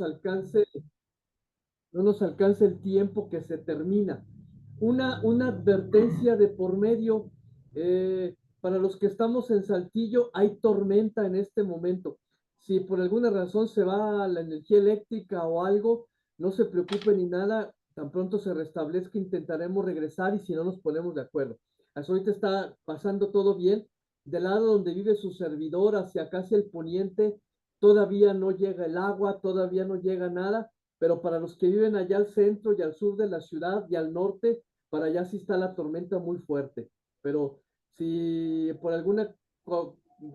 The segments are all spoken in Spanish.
alcance, no nos alcance el tiempo que se termina. Una advertencia de por medio, para los que estamos en Saltillo, hay tormenta en este momento. Si por alguna razón se va la energía eléctrica o algo, no se preocupe ni nada, tan pronto se restablezca intentaremos regresar y si no nos ponemos de acuerdo. Hasta ahorita está pasando todo bien. Del lado donde vive su servidor, hacia casi el poniente, todavía no llega el agua, todavía no llega nada, pero para los que viven allá al centro y al sur de la ciudad y al norte, para allá sí está la tormenta muy fuerte. Pero si por alguna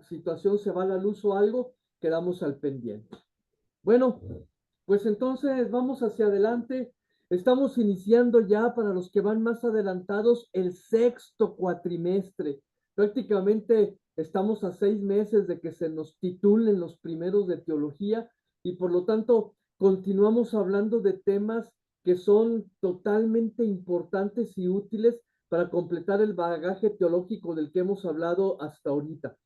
situación se va la luz o algo, quedamos al pendiente. Bueno, pues entonces vamos hacia adelante. Estamos iniciando ya para los que van más adelantados el sexto cuatrimestre. Prácticamente estamos a 6 meses de que se nos titulen los primeros de teología y por lo tanto continuamos hablando de temas que son totalmente importantes y útiles para completar el bagaje teológico del que hemos hablado hasta ahorita.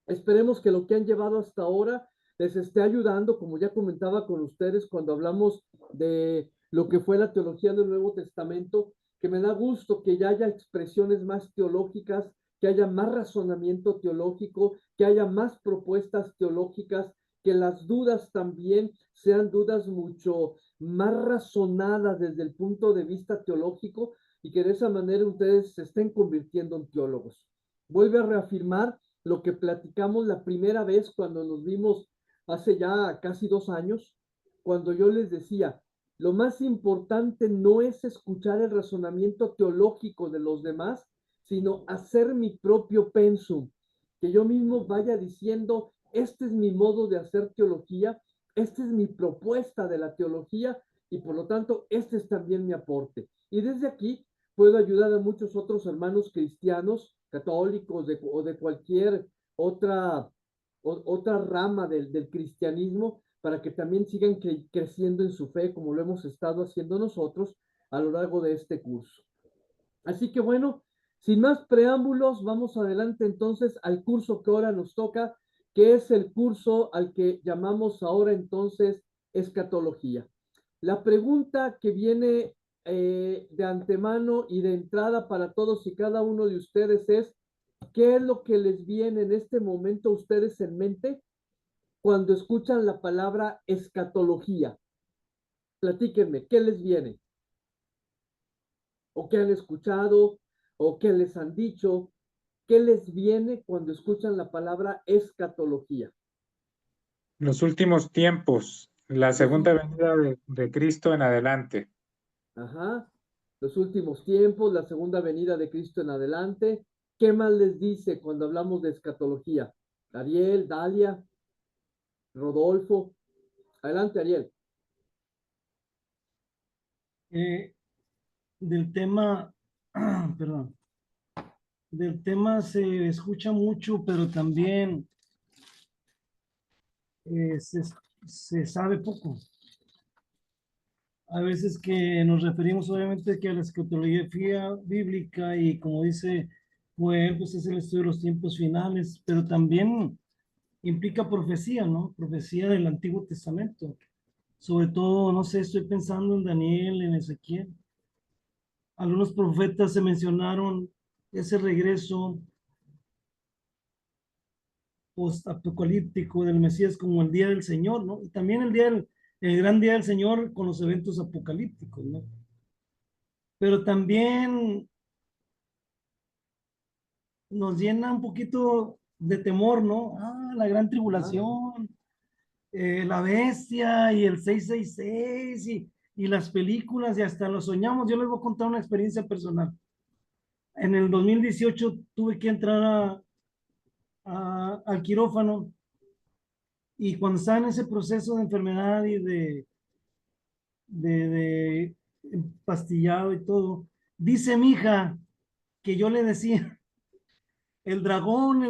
Esperemos que lo que han llevado hasta ahora les esté ayudando, como ya comentaba con ustedes cuando hablamos de lo que fue la teología del Nuevo Testamento, que me da gusto que ya haya expresiones más teológicas, que haya más razonamiento teológico, que haya más propuestas teológicas, que las dudas también sean dudas mucho más razonadas desde el punto de vista teológico y que de esa manera ustedes se estén convirtiendo en teólogos. Vuelve a reafirmar lo que platicamos la primera vez cuando nos vimos hace ya casi 2 años, cuando yo les decía, lo más importante no es escuchar el razonamiento teológico de los demás, sino hacer mi propio pensum, que yo mismo vaya diciendo, este es mi modo de hacer teología, esta es mi propuesta de la teología y por lo tanto este es también mi aporte. Y desde aquí puedo ayudar a muchos otros hermanos cristianos, católicos o de cualquier otra rama del cristianismo para que también sigan creciendo en su fe como lo hemos estado haciendo nosotros a lo largo de este curso. Así que bueno, sin más preámbulos, vamos adelante entonces al curso que ahora nos toca, que es el curso al que llamamos ahora entonces escatología. La pregunta que viene de antemano y de entrada para todos y cada uno de ustedes es, ¿qué es lo que les viene en este momento a ustedes en mente cuando escuchan la palabra escatología? Platíquenme, ¿qué les viene? ¿O qué han escuchado? ¿O qué les han dicho? ¿Qué les viene cuando escuchan la palabra escatología? Los últimos tiempos, la Los, segunda venida de Cristo en adelante. ajá, los últimos tiempos, la segunda venida de Cristo en adelante. ¿Qué más les dice cuando hablamos de escatología? Ariel, Dalia, Rodolfo. Adelante, Ariel. Eh, del tema, perdón, del tema se escucha mucho, pero también eh, se, se sabe poco. A veces que nos referimos obviamente que a la escatología bíblica y como dice Joel, pues es el estudio de los tiempos finales, pero también implica profecía, ¿no? Profecía del Antiguo Testamento. Sobre todo, no sé, estoy pensando en Daniel, en Ezequiel. Algunos profetas se mencionaron ese regreso post-apocalíptico del Mesías como el día del Señor, ¿no? Y también el gran día del Señor con los eventos apocalípticos, ¿no? Pero también nos llena un poquito de temor, ¿no? Ah, la gran Ajá. tribulación, la bestia y el 666 y las películas y hasta lo soñamos. Yo les voy a contar una experiencia personal. En el 2018 tuve que entrar al quirófano y cuando estaba en ese proceso de enfermedad y de empastillado y todo, dice mi hija que yo le decía, el dragón,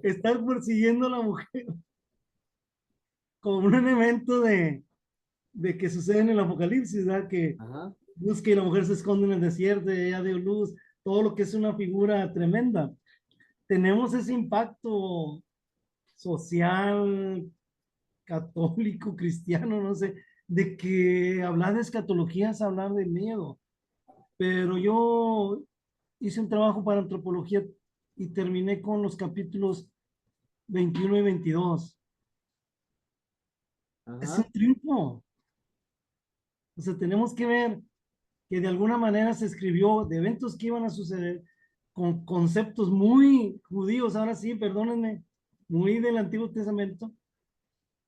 estar persiguiendo a la mujer como un elemento de que sucede en el Apocalipsis, ¿verdad? Que Ajá. busca y la mujer se esconde en el desierto y ella dio luz, todo lo que es una figura tremenda. Tenemos ese impacto social, católico, cristiano, no sé, de que hablar de escatología es hablar de miedo. Pero yo hice un trabajo para antropología y terminé con los capítulos 21 y 22. Es un Ajá. triunfo. O sea, tenemos que ver que de alguna manera se escribió de eventos que iban a suceder con conceptos muy judíos, ahora sí, perdónenme, muy del Antiguo Testamento,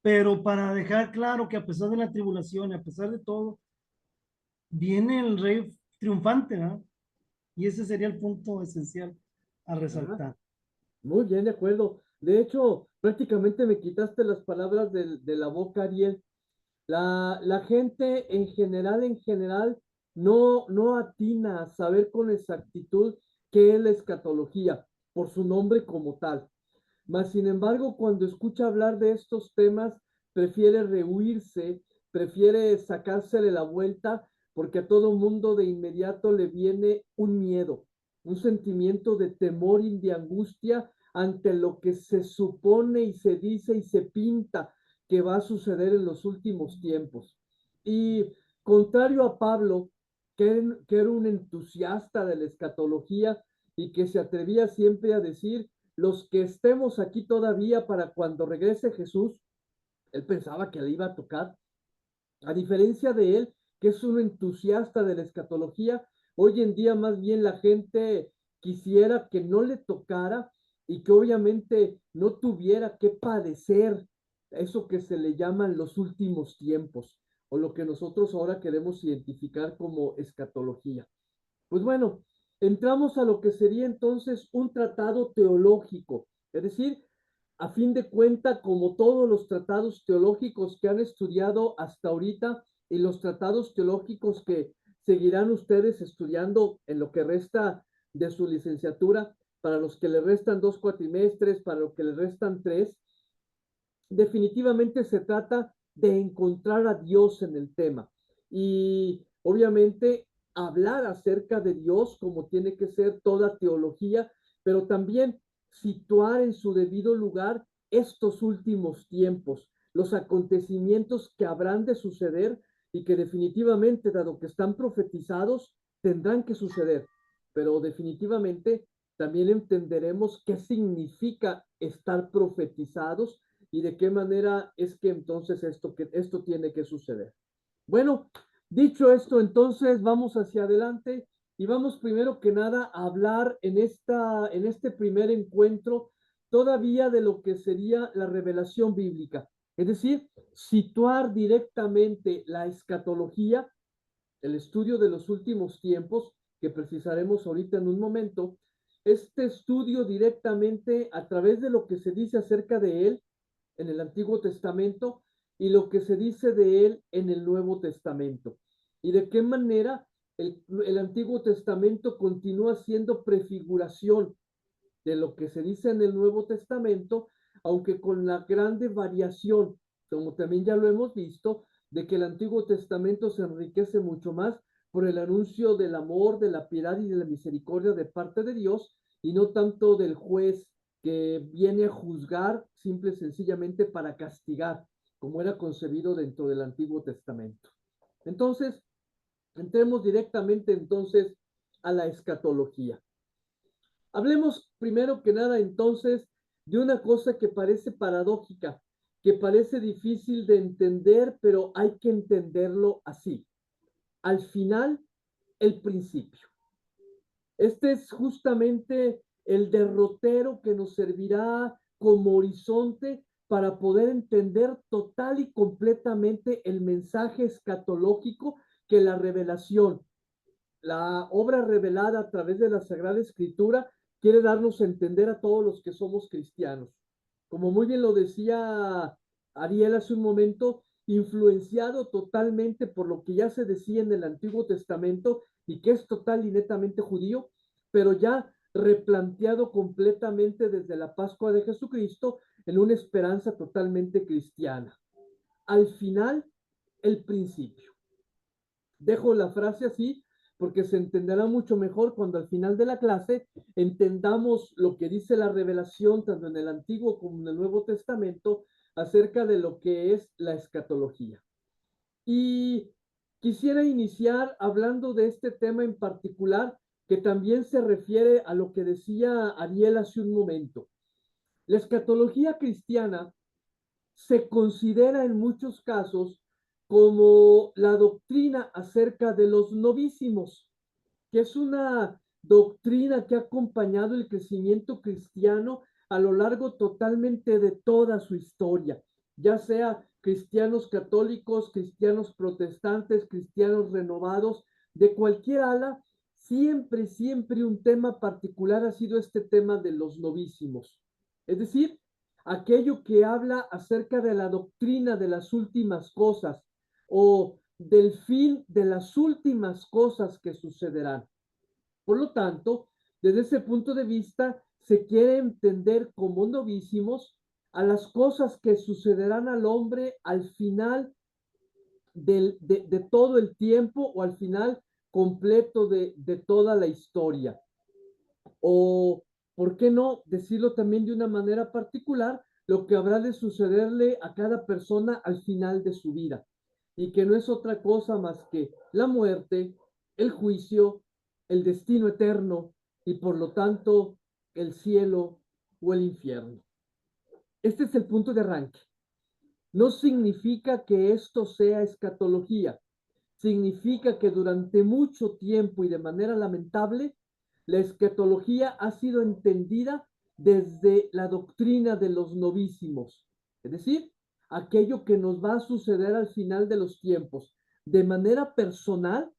pero para dejar claro que a pesar de la tribulación y a pesar de todo, viene el rey triunfante, ¿no? Y ese sería el punto esencial a Ajá. resaltar. Muy bien, de acuerdo. De hecho, prácticamente me quitaste las palabras de la boca, Ariel. La gente en general, no atina a saber con exactitud qué es la escatología, por su nombre como tal. Mas, sin embargo, cuando escucha hablar de estos temas, prefiere rehuirse, prefiere sacársele la vuelta, porque a todo mundo de inmediato le viene un miedo, un sentimiento de temor y de angustia ante lo que se supone y se dice y se pinta que va a suceder en los últimos tiempos. Y contrario a Pablo, que era un entusiasta de la escatología y que se atrevía siempre a decir, los que estemos aquí todavía para cuando regrese Jesús, él pensaba que le iba a tocar. A diferencia de él, que es un entusiasta de la escatología, hoy en día más bien la gente quisiera que no le tocara y que obviamente no tuviera que padecer eso que se le llaman los últimos tiempos o lo que nosotros ahora queremos identificar como escatología. Pues bueno, entramos a lo que sería entonces un tratado teológico, es decir, a fin de cuenta, como todos los tratados teológicos que han estudiado hasta ahorita y los tratados teológicos que seguirán ustedes estudiando en lo que resta de su licenciatura, para los que le restan 2 cuatrimestres, para los que le restan 3, definitivamente se trata de encontrar a Dios en el tema y obviamente hablar acerca de Dios como tiene que ser toda teología, pero también situar en su debido lugar estos últimos tiempos, los acontecimientos que habrán de suceder y que definitivamente, dado que están profetizados, tendrán que suceder, pero definitivamente también entenderemos qué significa estar profetizados y de qué manera es que entonces esto tiene que suceder. Bueno, dicho esto, entonces vamos hacia adelante y vamos primero que nada a hablar en este primer encuentro todavía de lo que sería la revelación bíblica. Es decir, situar directamente la escatología, el estudio de los últimos tiempos, que precisaremos ahorita en un momento, este estudio directamente a través de lo que se dice acerca de él en el Antiguo Testamento y lo que se dice de él en el Nuevo Testamento. Y de qué manera el Antiguo Testamento continúa siendo prefiguración de lo que se dice en el Nuevo Testamento, aunque con la grande variación, como también ya lo hemos visto, de que el Antiguo Testamento se enriquece mucho más por el anuncio del amor, de la piedad y de la misericordia de parte de Dios, y no tanto del juez que viene a juzgar simple y sencillamente para castigar, como era concebido dentro del Antiguo Testamento. Entonces, entremos directamente entonces a la escatología. Hablemos primero que nada entonces de una cosa que parece paradójica, que parece difícil de entender, pero hay que entenderlo así. Al final, el principio. Este es justamente el derrotero que nos servirá como horizonte para poder entender total y completamente el mensaje escatológico que la revelación, la obra revelada a través de la Sagrada Escritura, quiere darnos a entender a todos los que somos cristianos. Como muy bien lo decía Ariel hace un momento, influenciado totalmente por lo que ya se decía en el Antiguo Testamento y que es total y netamente judío, pero ya replanteado completamente desde la Pascua de Jesucristo en una esperanza totalmente cristiana. Al final, el principio. Dejo la frase así porque se entenderá mucho mejor cuando al final de la clase entendamos lo que dice la revelación tanto en el Antiguo como en el Nuevo Testamento acerca de lo que es la escatología. Y quisiera iniciar hablando de este tema en particular, que también se refiere a lo que decía Ariel hace un momento. La escatología cristiana se considera en muchos casos como la doctrina acerca de los novísimos, que es una doctrina que ha acompañado el crecimiento cristiano a lo largo totalmente de toda su historia, ya sea cristianos católicos, cristianos protestantes, cristianos renovados, de cualquier ala, siempre un tema particular ha sido este tema de los novísimos. Es decir, aquello que habla acerca de la doctrina de las últimas cosas o del fin de las últimas cosas que sucederán. Por lo tanto, desde ese punto de vista, se quiere entender como novísimos a las cosas que sucederán al hombre al final de todo el tiempo o al final completo de toda la historia. O, ¿por qué no decirlo también de una manera particular? Lo que habrá de sucederle a cada persona al final de su vida. Y que no es otra cosa más que la muerte, el juicio, el destino eterno y por lo tanto el cielo o el infierno. Este es el punto de arranque. No significa que esto sea escatología. Significa que durante mucho tiempo y de manera lamentable, la escatología ha sido entendida desde la doctrina de los novísimos, es decir, aquello que nos va a suceder al final de los tiempos, de manera personal,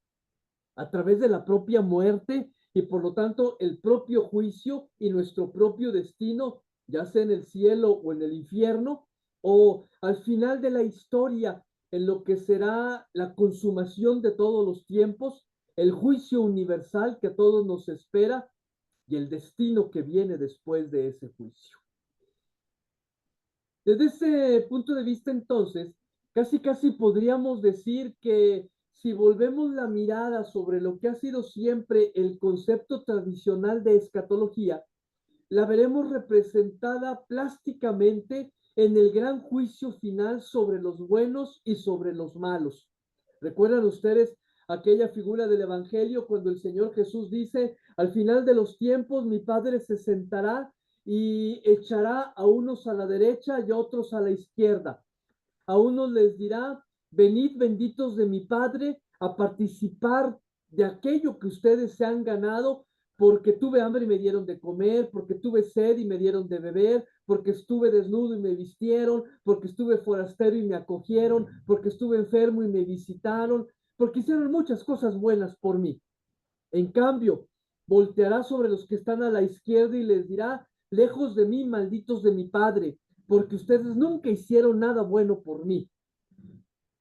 a través de la propia muerte y por lo tanto el propio juicio y nuestro propio destino, ya sea en el cielo o en el infierno, o al final de la historia, en lo que será la consumación de todos los tiempos, el juicio universal que a todos nos espera y el destino que viene después de ese juicio. Desde ese punto de vista, entonces, casi podríamos decir que si volvemos la mirada sobre lo que ha sido siempre el concepto tradicional de escatología, la veremos representada plásticamente en el gran juicio final sobre los buenos y sobre los malos. ¿Recuerdan ustedes aquella figura del Evangelio cuando el Señor Jesús dice, al final de los tiempos mi Padre se sentará y echará a unos a la derecha y a otros a la izquierda? A unos les dirá, venid benditos de mi Padre a participar de aquello que ustedes se han ganado, porque tuve hambre y me dieron de comer, porque tuve sed y me dieron de beber, porque estuve desnudo y me vistieron, porque estuve forastero y me acogieron, porque estuve enfermo y me visitaron, porque hicieron muchas cosas buenas por mí. En cambio, volteará sobre los que están a la izquierda y les dirá, lejos de mí, malditos de mi Padre, porque ustedes nunca hicieron nada bueno por mí.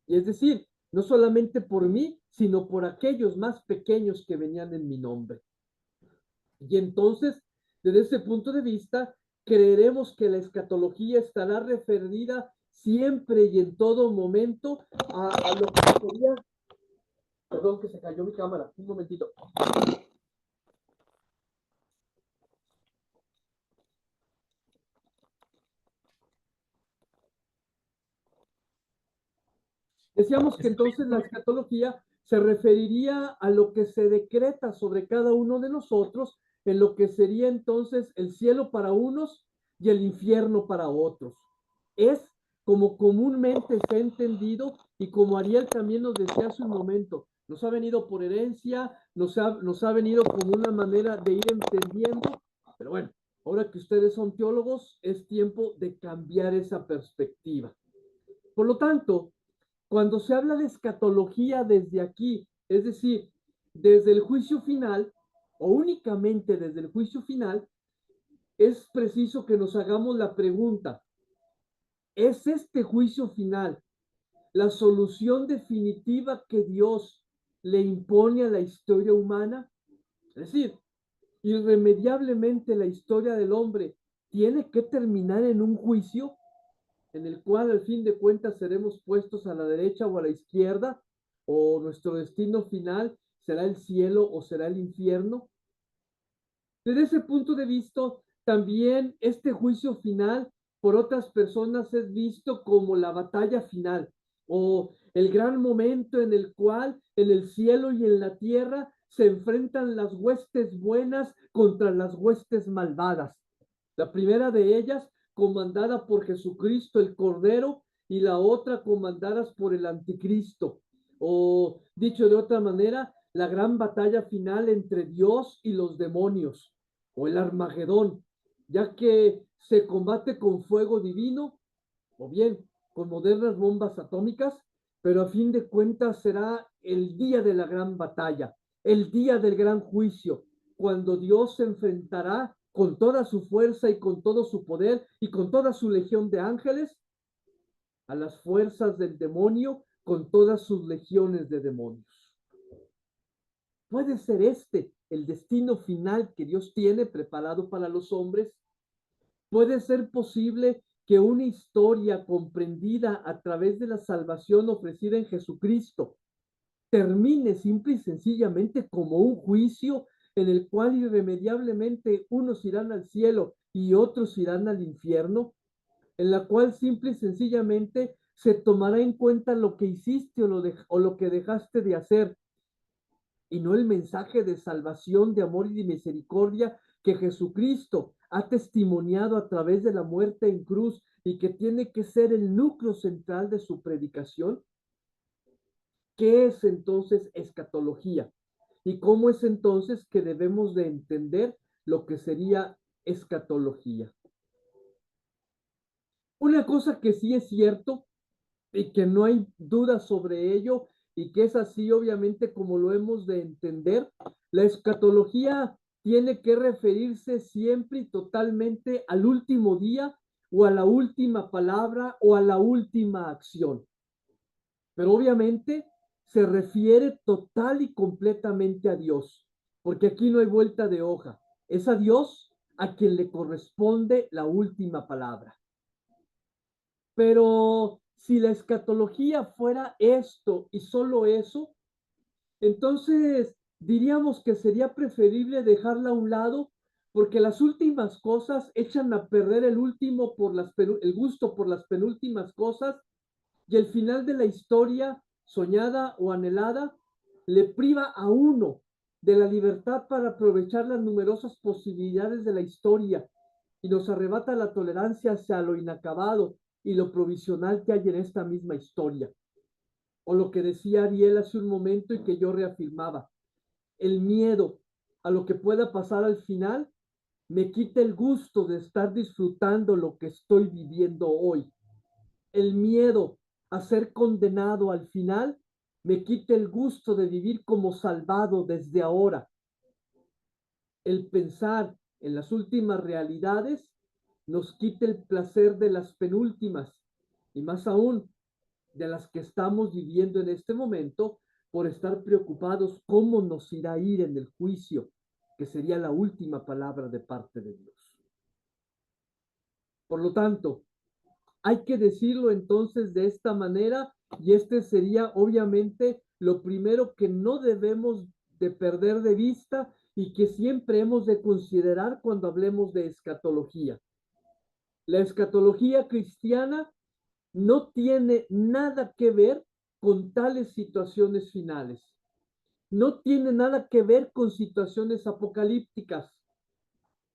Y es decir, no solamente por mí, sino por aquellos más pequeños que venían en mi nombre. Y entonces, desde ese punto de vista, creeremos que la escatología estará referida siempre y en todo momento a lo que sería... Perdón que se cayó mi cámara, un momentito. Decíamos que entonces la escatología se referiría a lo que se decreta sobre cada uno de nosotros, en lo que sería entonces el cielo para unos y el infierno para otros. Es como comúnmente se ha entendido y como Ariel también nos decía hace un momento, nos ha venido por herencia, nos ha venido como una manera de ir entendiendo, pero bueno, ahora que ustedes son teólogos, es tiempo de cambiar esa perspectiva. Por lo tanto, cuando se habla de escatología desde aquí, es decir, desde el juicio final, o únicamente desde el juicio final, es preciso que nos hagamos la pregunta, ¿es este juicio final la solución definitiva que Dios le impone a la historia humana? Es decir, irremediablemente la historia del hombre tiene que terminar en un juicio en el cual al fin de cuentas seremos puestos a la derecha o a la izquierda, o nuestro destino final será el cielo o será el infierno. Desde ese punto de vista, también este juicio final por otras personas es visto como la batalla final o el gran momento en el cual en el cielo y en la tierra se enfrentan las huestes buenas contra las huestes malvadas. La primera de ellas comandada por Jesucristo el Cordero y la otra comandadas por el Anticristo. O dicho de otra manera, la gran batalla final entre Dios y los demonios, o el Armagedón, ya que se combate con fuego divino o bien con modernas bombas atómicas, pero a fin de cuentas será el día de la gran batalla, el día del gran juicio, cuando Dios se enfrentará con toda su fuerza y con todo su poder y con toda su legión de ángeles a las fuerzas del demonio con todas sus legiones de demonios. ¿Puede ser este el destino final que Dios tiene preparado para los hombres? ¿Puede ser posible que una historia comprendida a través de la salvación ofrecida en Jesucristo termine simple y sencillamente como un juicio en el cual irremediablemente unos irán al cielo y otros irán al infierno? En la cual simple y sencillamente se tomará en cuenta lo que hiciste o lo que dejaste de hacer y no el mensaje de salvación, de amor y de misericordia que Jesucristo ha testimoniado a través de la muerte en cruz y que tiene que ser el núcleo central de su predicación. ¿Qué es entonces escatología? ¿Y cómo es entonces que debemos de entender lo que sería escatología? Una cosa que sí es cierto y que no hay duda sobre ello y que es así obviamente como lo hemos de entender, la escatología tiene que referirse siempre y totalmente al último día o a la última palabra o a la última acción. Pero obviamente se refiere total y completamente a Dios, porque aquí no hay vuelta de hoja. Es a Dios a quien le corresponde la última palabra. Pero si la escatología fuera esto y solo eso, entonces diríamos que sería preferible dejarla a un lado porque las últimas cosas echan a perder el gusto por las penúltimas cosas y el final de la historia soñada o anhelada le priva a uno de la libertad para aprovechar las numerosas posibilidades de la historia y nos arrebata la tolerancia hacia lo inacabado y lo provisional que hay en esta misma historia. O lo que decía Ariel hace un momento y que yo reafirmaba, el miedo a lo que pueda pasar al final me quita el gusto de estar disfrutando lo que estoy viviendo hoy. El miedo a ser condenado al final me quita el gusto de vivir como salvado desde ahora. El pensar en las últimas realidades nos quita el placer de las penúltimas y más aún de las que estamos viviendo en este momento por estar preocupados cómo nos irá a ir en el juicio, que sería la última palabra de parte de Dios. Por lo tanto, hay que decirlo entonces de esta manera y este sería obviamente lo primero que no debemos de perder de vista y que siempre hemos de considerar cuando hablemos de escatología. La escatología cristiana no tiene nada que ver con tales situaciones finales. No tiene nada que ver con situaciones apocalípticas,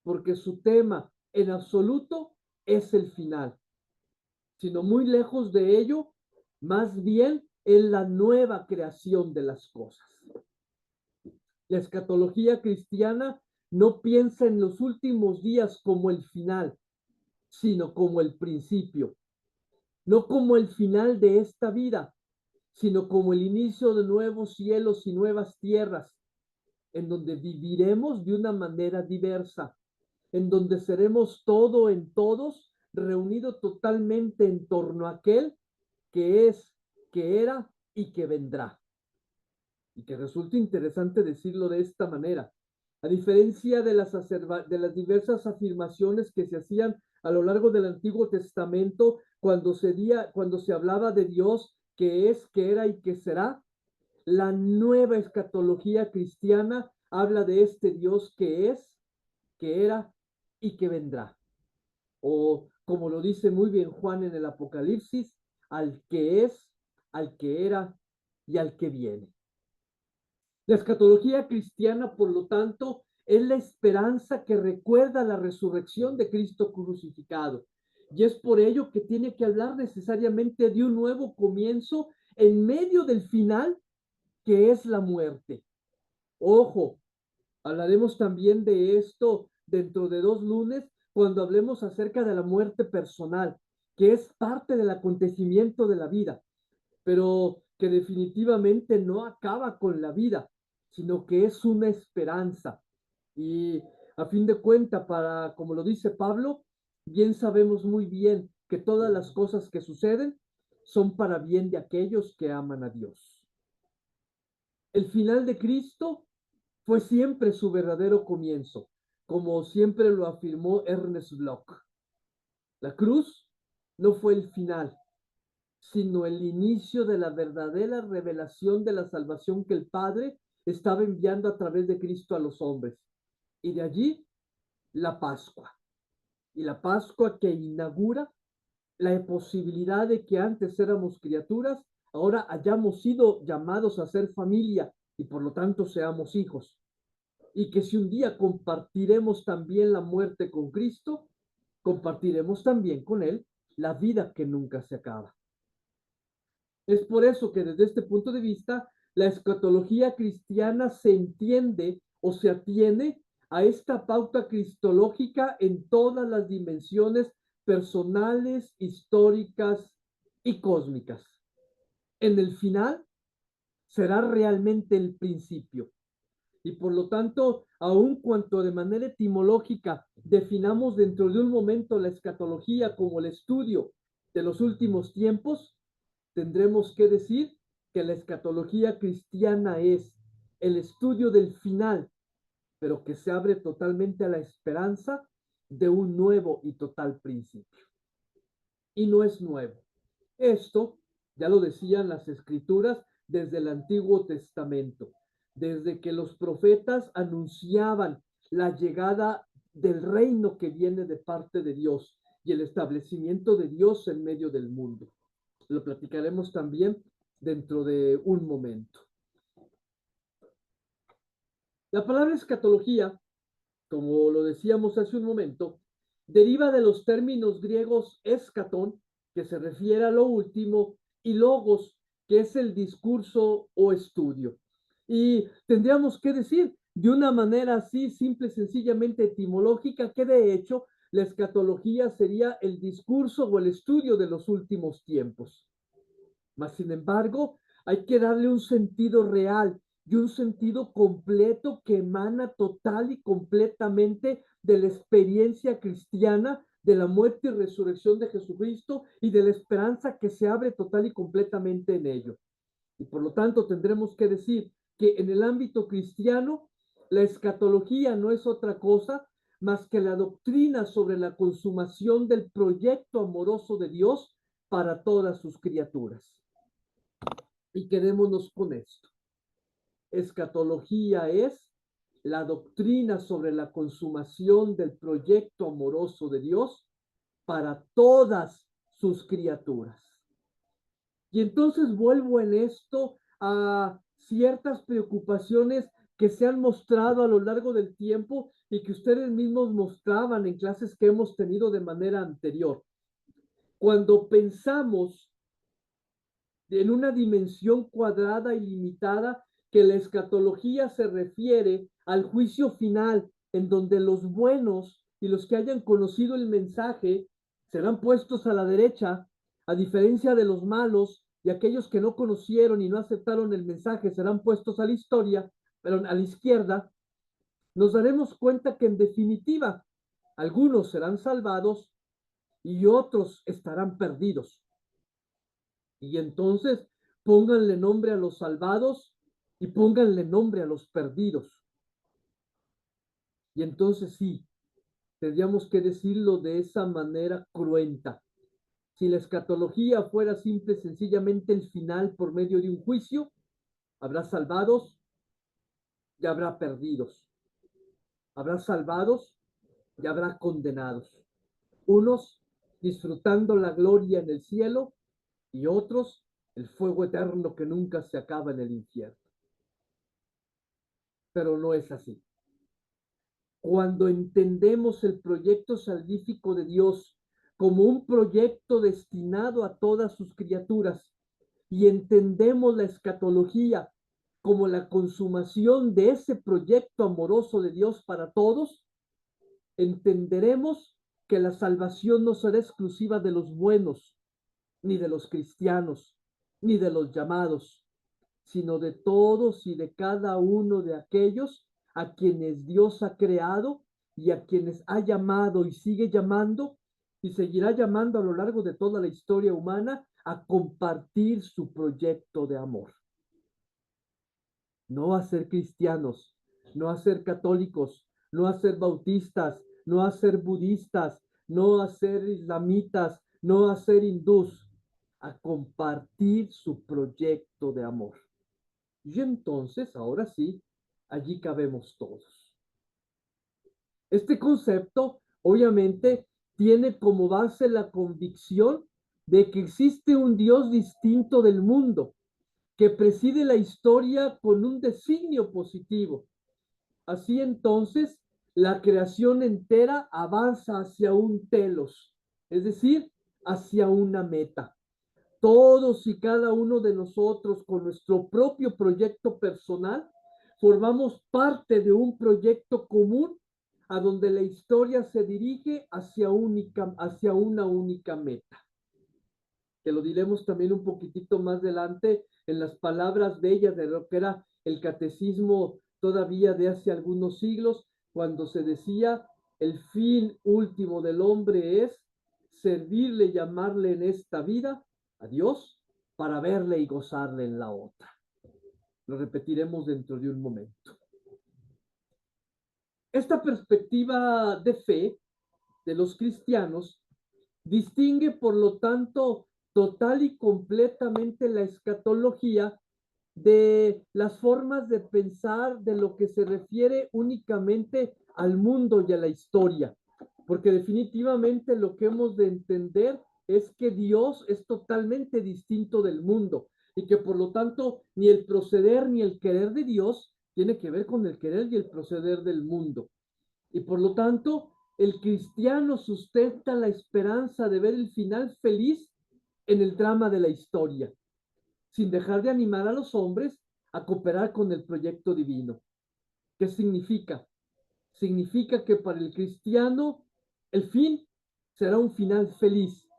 porque su tema en absoluto es el final, sino muy lejos de ello, más bien en la nueva creación de las cosas. La escatología cristiana no piensa en los últimos días como el final, sino como el principio. No como el final de esta vida, sino como el inicio de nuevos cielos y nuevas tierras, en donde viviremos de una manera diversa, en donde seremos todo en todos, reunido totalmente en torno a aquel que es, que era y que vendrá. Y que resulta interesante decirlo de esta manera. A diferencia de las diversas afirmaciones que se hacían a lo largo del Antiguo Testamento, cuando se hablaba de Dios que es, que era y que será, la nueva escatología cristiana habla de este Dios que es, que era y que vendrá. O como lo dice muy bien Juan en el Apocalipsis, al que es, al que era y al que viene. La escatología cristiana, por lo tanto, es la esperanza que recuerda la resurrección de Cristo crucificado. Y es por ello que tiene que hablar necesariamente de un nuevo comienzo en medio del final, que es la muerte. Ojo, hablaremos también de esto dentro de 2 lunes, cuando hablemos acerca de la muerte personal, que es parte del acontecimiento de la vida, pero que definitivamente no acaba con la vida, sino que es una esperanza. Y a fin de cuentas, para, como lo dice Pablo, bien sabemos muy bien que todas las cosas que suceden son para bien de aquellos que aman a Dios. El final de Cristo fue siempre su verdadero comienzo, como siempre lo afirmó Ernest Bloch. La cruz no fue el final, sino el inicio de la verdadera revelación de la salvación que el Padre estaba enviando a través de Cristo a los hombres. Y de allí la Pascua. Y la Pascua que inaugura la posibilidad de que antes éramos criaturas, ahora hayamos sido llamados a ser familia y por lo tanto seamos hijos. Y que si un día compartiremos también la muerte con Cristo, compartiremos también con Él la vida que nunca se acaba. Es por eso que desde este punto de vista, la escatología cristiana se entiende o se atiene a esta pauta cristológica en todas las dimensiones personales, históricas y cósmicas. En el final será realmente el principio. Y por lo tanto, aun cuanto de manera etimológica definamos dentro de un momento la escatología como el estudio de los últimos tiempos, tendremos que decir que la escatología cristiana es el estudio del final, pero que se abre totalmente a la esperanza de un nuevo y total principio. Y no es nuevo. Esto ya lo decían las escrituras desde el Antiguo Testamento, desde que los profetas anunciaban la llegada del reino que viene de parte de Dios y el establecimiento de Dios en medio del mundo. Lo platicaremos también dentro de un momento. La palabra escatología, como lo decíamos hace un momento, deriva de los términos griegos escatón, que se refiere a lo último, y logos, que es el discurso o estudio. Y tendríamos que decir de una manera así simple, sencillamente etimológica, que de hecho la escatología sería el discurso o el estudio de los últimos tiempos. Mas, sin embargo, hay que darle un sentido real y un sentido completo que emana total y completamente de la experiencia cristiana, de la muerte y resurrección de Jesucristo y de la esperanza que se abre total y completamente en ello. Y por lo tanto tendremos que decir que en el ámbito cristiano, la escatología no es otra cosa más que la doctrina sobre la consumación del proyecto amoroso de Dios para todas sus criaturas. Y quedémonos con esto. Escatología es la doctrina sobre la consumación del proyecto amoroso de Dios para todas sus criaturas. Y entonces vuelvo en esto a ciertas preocupaciones que se han mostrado a lo largo del tiempo y que ustedes mismos mostraban en clases que hemos tenido de manera anterior. Cuando pensamos en una dimensión cuadrada y limitada, que la escatología se refiere al juicio final, en donde los buenos y los que hayan conocido el mensaje serán puestos a la derecha, a diferencia de los malos y aquellos que no conocieron y no aceptaron el mensaje serán puestos a la historia, pero a la izquierda. Nos daremos cuenta que en definitiva algunos serán salvados y otros estarán perdidos. Y entonces pónganle nombre a los salvados y pónganle nombre a los perdidos. Y entonces sí, tendríamos que decirlo de esa manera cruenta. Si la escatología fuera simple, sencillamente el final por medio de un juicio, habrá salvados y habrá perdidos. Habrá salvados y habrá condenados. Unos disfrutando la gloria en el cielo, y otros el fuego eterno que nunca se acaba en el infierno. Pero no es así. Cuando entendemos el proyecto salvífico de Dios como un proyecto destinado a todas sus criaturas y entendemos la escatología como la consumación de ese proyecto amoroso de Dios para todos, entenderemos que la salvación no será exclusiva de los buenos, ni de los cristianos, ni de los llamados, sino de todos y de cada uno de aquellos a quienes Dios ha creado y a quienes ha llamado y sigue llamando y seguirá llamando a lo largo de toda la historia humana a compartir su proyecto de amor. No a ser cristianos, no a ser católicos, no a ser bautistas, no a ser budistas, no a ser islamitas, no a ser hindús, a compartir su proyecto de amor. Y entonces, ahora sí, allí cabemos todos. Este concepto, obviamente, tiene como base la convicción de que existe un Dios distinto del mundo, que preside la historia con un designio positivo. Así entonces, la creación entera avanza hacia un telos, es decir, hacia una meta. Todos y cada uno de nosotros, con nuestro propio proyecto personal, formamos parte de un proyecto común a donde la historia se dirige hacia una única meta. Que lo diremos también un poquitito más adelante en las palabras bellas de lo que era el catecismo todavía de hace algunos siglos, cuando se decía: el fin último del hombre es servirle y llamarle en esta vida a Dios para verle y gozarle en la otra. Lo repetiremos dentro de un momento. Esta perspectiva de fe de los cristianos distingue, por lo tanto, total y completamente la escatología de las formas de pensar de lo que se refiere únicamente al mundo y a la historia, porque definitivamente lo que hemos de entender es que Dios es totalmente distinto del mundo y que por lo tanto ni el proceder ni el querer de Dios tiene que ver con el querer y el proceder del mundo. Y por lo tanto, el cristiano sustenta la esperanza de ver el final feliz en el drama de la historia, sin dejar de animar a los hombres a cooperar con el proyecto divino. ¿Qué significa? Significa que para el cristiano el fin será un final feliz,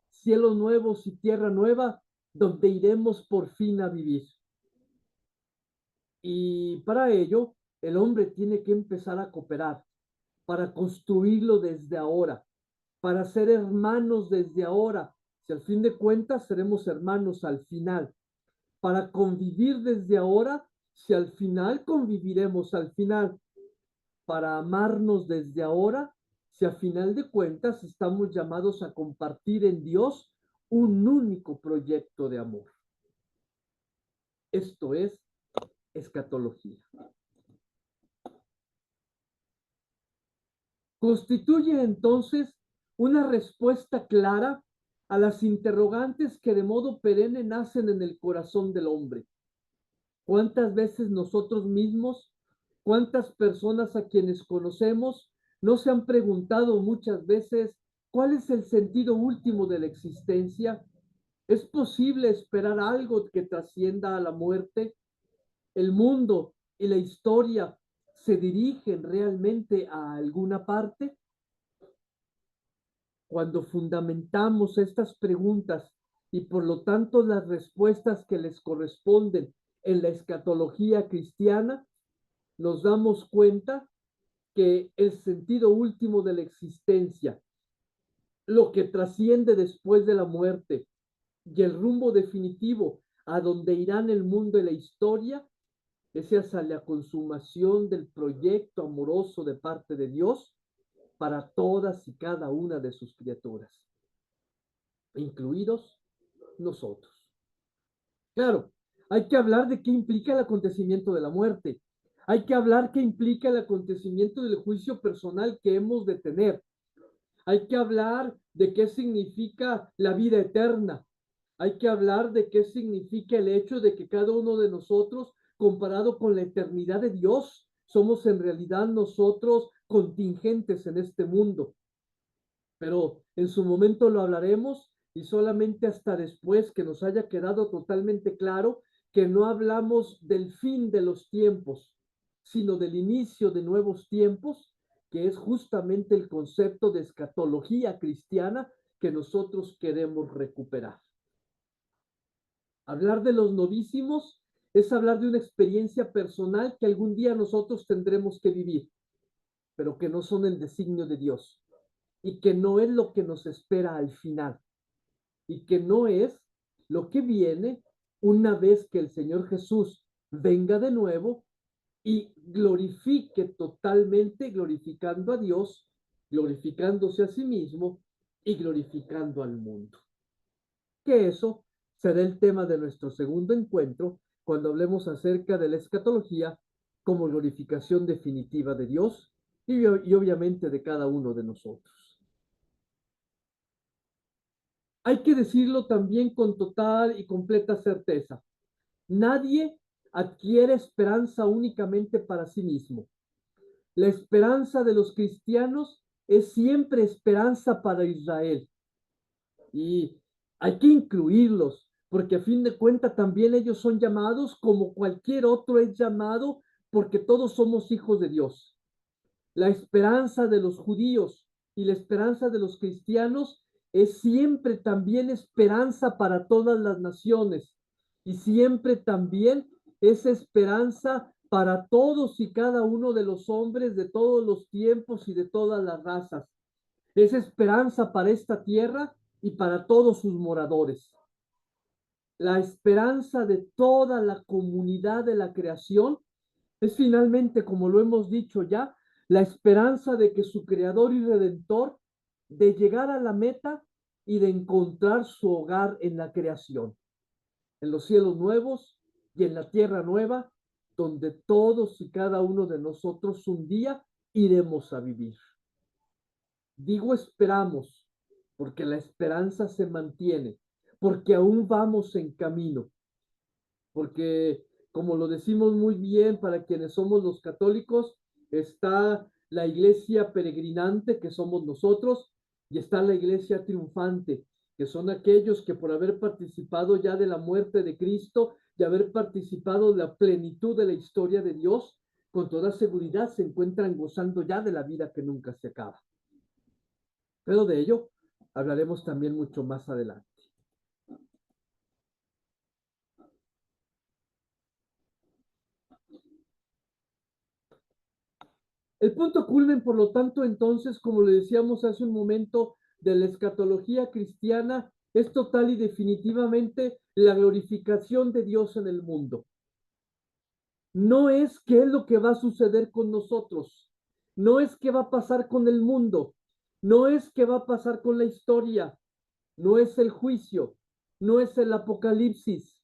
cielos nuevos y tierra nueva, donde iremos por fin a vivir. Y para ello, el hombre tiene que empezar a cooperar, para construirlo desde ahora, para ser hermanos desde ahora, si al fin de cuentas seremos hermanos al final, para convivir desde ahora, si al final conviviremos al final, para amarnos desde ahora, si al final de cuentas estamos llamados a compartir en Dios un único proyecto de amor. Esto es escatología. Constituye entonces una respuesta clara a las interrogantes que de modo perenne nacen en el corazón del hombre. ¿Cuántas veces nosotros mismos, cuántas personas a quienes conocemos, no se han preguntado muchas veces cuál es el sentido último de la existencia? ¿Es posible esperar algo que trascienda a la muerte? ¿El mundo y la historia se dirigen realmente a alguna parte? Cuando fundamentamos estas preguntas y por lo tanto las respuestas que les corresponden en la escatología cristiana, nos damos cuenta que el sentido último de la existencia, lo que trasciende después de la muerte y el rumbo definitivo a donde irán el mundo y la historia, es hacia la consumación del proyecto amoroso de parte de Dios para todas y cada una de sus criaturas, incluidos nosotros. Claro, hay que hablar de qué implica el acontecimiento de la muerte. Hay que hablar qué implica el acontecimiento del juicio personal que hemos de tener. Hay que hablar de qué significa la vida eterna. Hay que hablar de qué significa el hecho de que cada uno de nosotros, comparado con la eternidad de Dios, somos en realidad nosotros contingentes en este mundo. Pero en su momento lo hablaremos y solamente hasta después que nos haya quedado totalmente claro que no hablamos del fin de los tiempos, sino del inicio de nuevos tiempos, que es justamente el concepto de escatología cristiana que nosotros queremos recuperar. Hablar de los novísimos es hablar de una experiencia personal que algún día nosotros tendremos que vivir, pero que no son el designio de Dios y que no es lo que nos espera al final y que no es lo que viene una vez que el Señor Jesús venga de nuevo y glorifique totalmente, glorificando a Dios, glorificándose a sí mismo y glorificando al mundo. Que eso será el tema de nuestro segundo encuentro cuando hablemos acerca de la escatología como glorificación definitiva de Dios y obviamente de cada uno de nosotros. Hay que decirlo también con total y completa certeza. Nadie adquiere esperanza únicamente para sí mismo. La esperanza de los cristianos es siempre esperanza para Israel. Y hay que incluirlos, porque a fin de cuentas también ellos son llamados como cualquier otro es llamado, porque todos somos hijos de Dios. La esperanza de los judíos y la esperanza de los cristianos es siempre también esperanza para todas las naciones y siempre también es esperanza para todos y cada uno de los hombres de todos los tiempos y de todas las razas. Es esperanza para esta tierra y para todos sus moradores. La esperanza de toda la comunidad de la creación es finalmente, como lo hemos dicho ya, la esperanza de que su creador y redentor, de llegar a la meta y de encontrar su hogar en la creación, en los cielos nuevos y en la tierra nueva, donde todos y cada uno de nosotros un día iremos a vivir. Digo esperamos, porque la esperanza se mantiene, porque aún vamos en camino, porque como lo decimos muy bien para quienes somos los católicos, está la iglesia peregrinante, que somos nosotros, y está la iglesia triunfante, que son aquellos que por haber participado ya de la muerte de Cristo y haber participado de la plenitud de la historia de Dios, con toda seguridad se encuentran gozando ya de la vida que nunca se acaba. Pero de ello hablaremos también mucho más adelante. El punto culmen, por lo tanto, entonces, como le decíamos hace un momento, de la escatología cristiana es total y definitivamente la glorificación de Dios en el mundo. No es qué es lo que va a suceder con nosotros, no es qué va a pasar con el mundo, no es qué va a pasar con la historia, no es el juicio, no es el apocalipsis,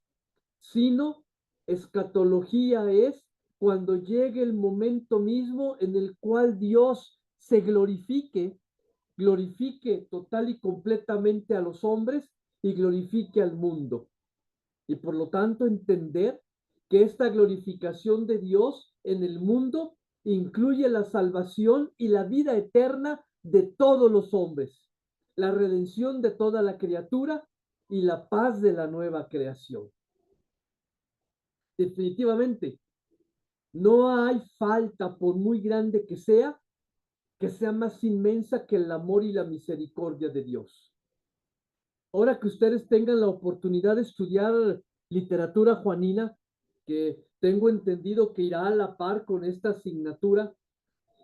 sino escatología es cuando llegue el momento mismo en el cual Dios se glorifique, glorifique total y completamente a los hombres y glorifique al mundo. Y por lo tanto entender que esta glorificación de Dios en el mundo incluye la salvación y la vida eterna de todos los hombres, la redención de toda la criatura y la paz de la nueva creación. Definitivamente, no hay falta, por muy grande que sea más inmensa que el amor y la misericordia de Dios. Ahora que ustedes tengan la oportunidad de estudiar literatura juanina, que tengo entendido que irá a la par con esta asignatura,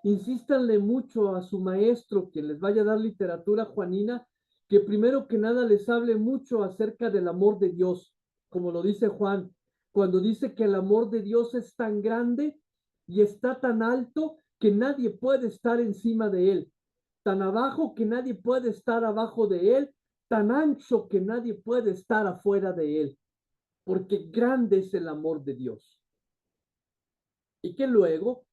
insístanle mucho a su maestro, quien les vaya a dar literatura juanina, que primero que nada les hable mucho acerca del amor de Dios, como lo dice Juan, cuando dice que el amor de Dios es tan grande y está tan alto que nadie puede estar encima de él, tan abajo que nadie puede estar abajo de él, tan ancho que nadie puede estar afuera de él, porque grande es el amor de Dios. Y que luego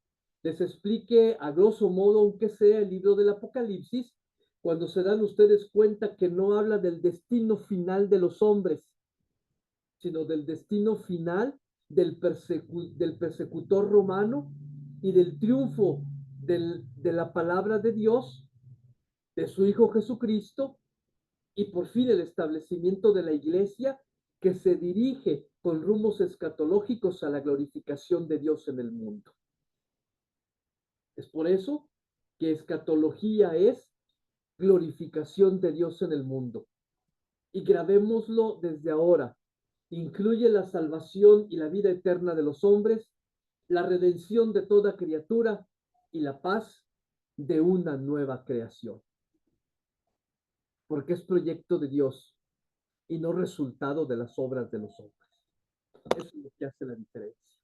les explique a grosso modo, aunque sea el libro del Apocalipsis, cuando se dan ustedes cuenta que no habla del destino final de los hombres, sino del destino final del persecutor romano y del triunfo de la palabra de Dios, de su Hijo Jesucristo, y por fin el establecimiento de la iglesia que se dirige con rumos escatológicos a la glorificación de Dios en el mundo. Es por eso que escatología es glorificación de Dios en el mundo. Y grabémoslo desde ahora. Incluye la salvación y la vida eterna de los hombres, la redención de toda criatura y la paz de una nueva creación. Porque es proyecto de Dios y no resultado de las obras de los hombres. Eso es lo que hace la diferencia.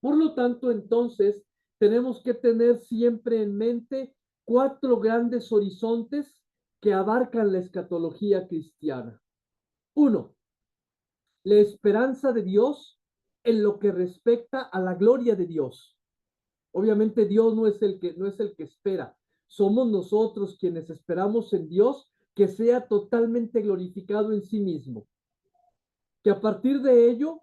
Por lo tanto, entonces, tenemos que tener siempre en mente 4 grandes horizontes que abarcan la escatología cristiana. 1. La esperanza de Dios en lo que respecta a la gloria de Dios. Obviamente Dios no es el que espera. Somos nosotros quienes esperamos en Dios que sea totalmente glorificado en sí mismo. Que a partir de ello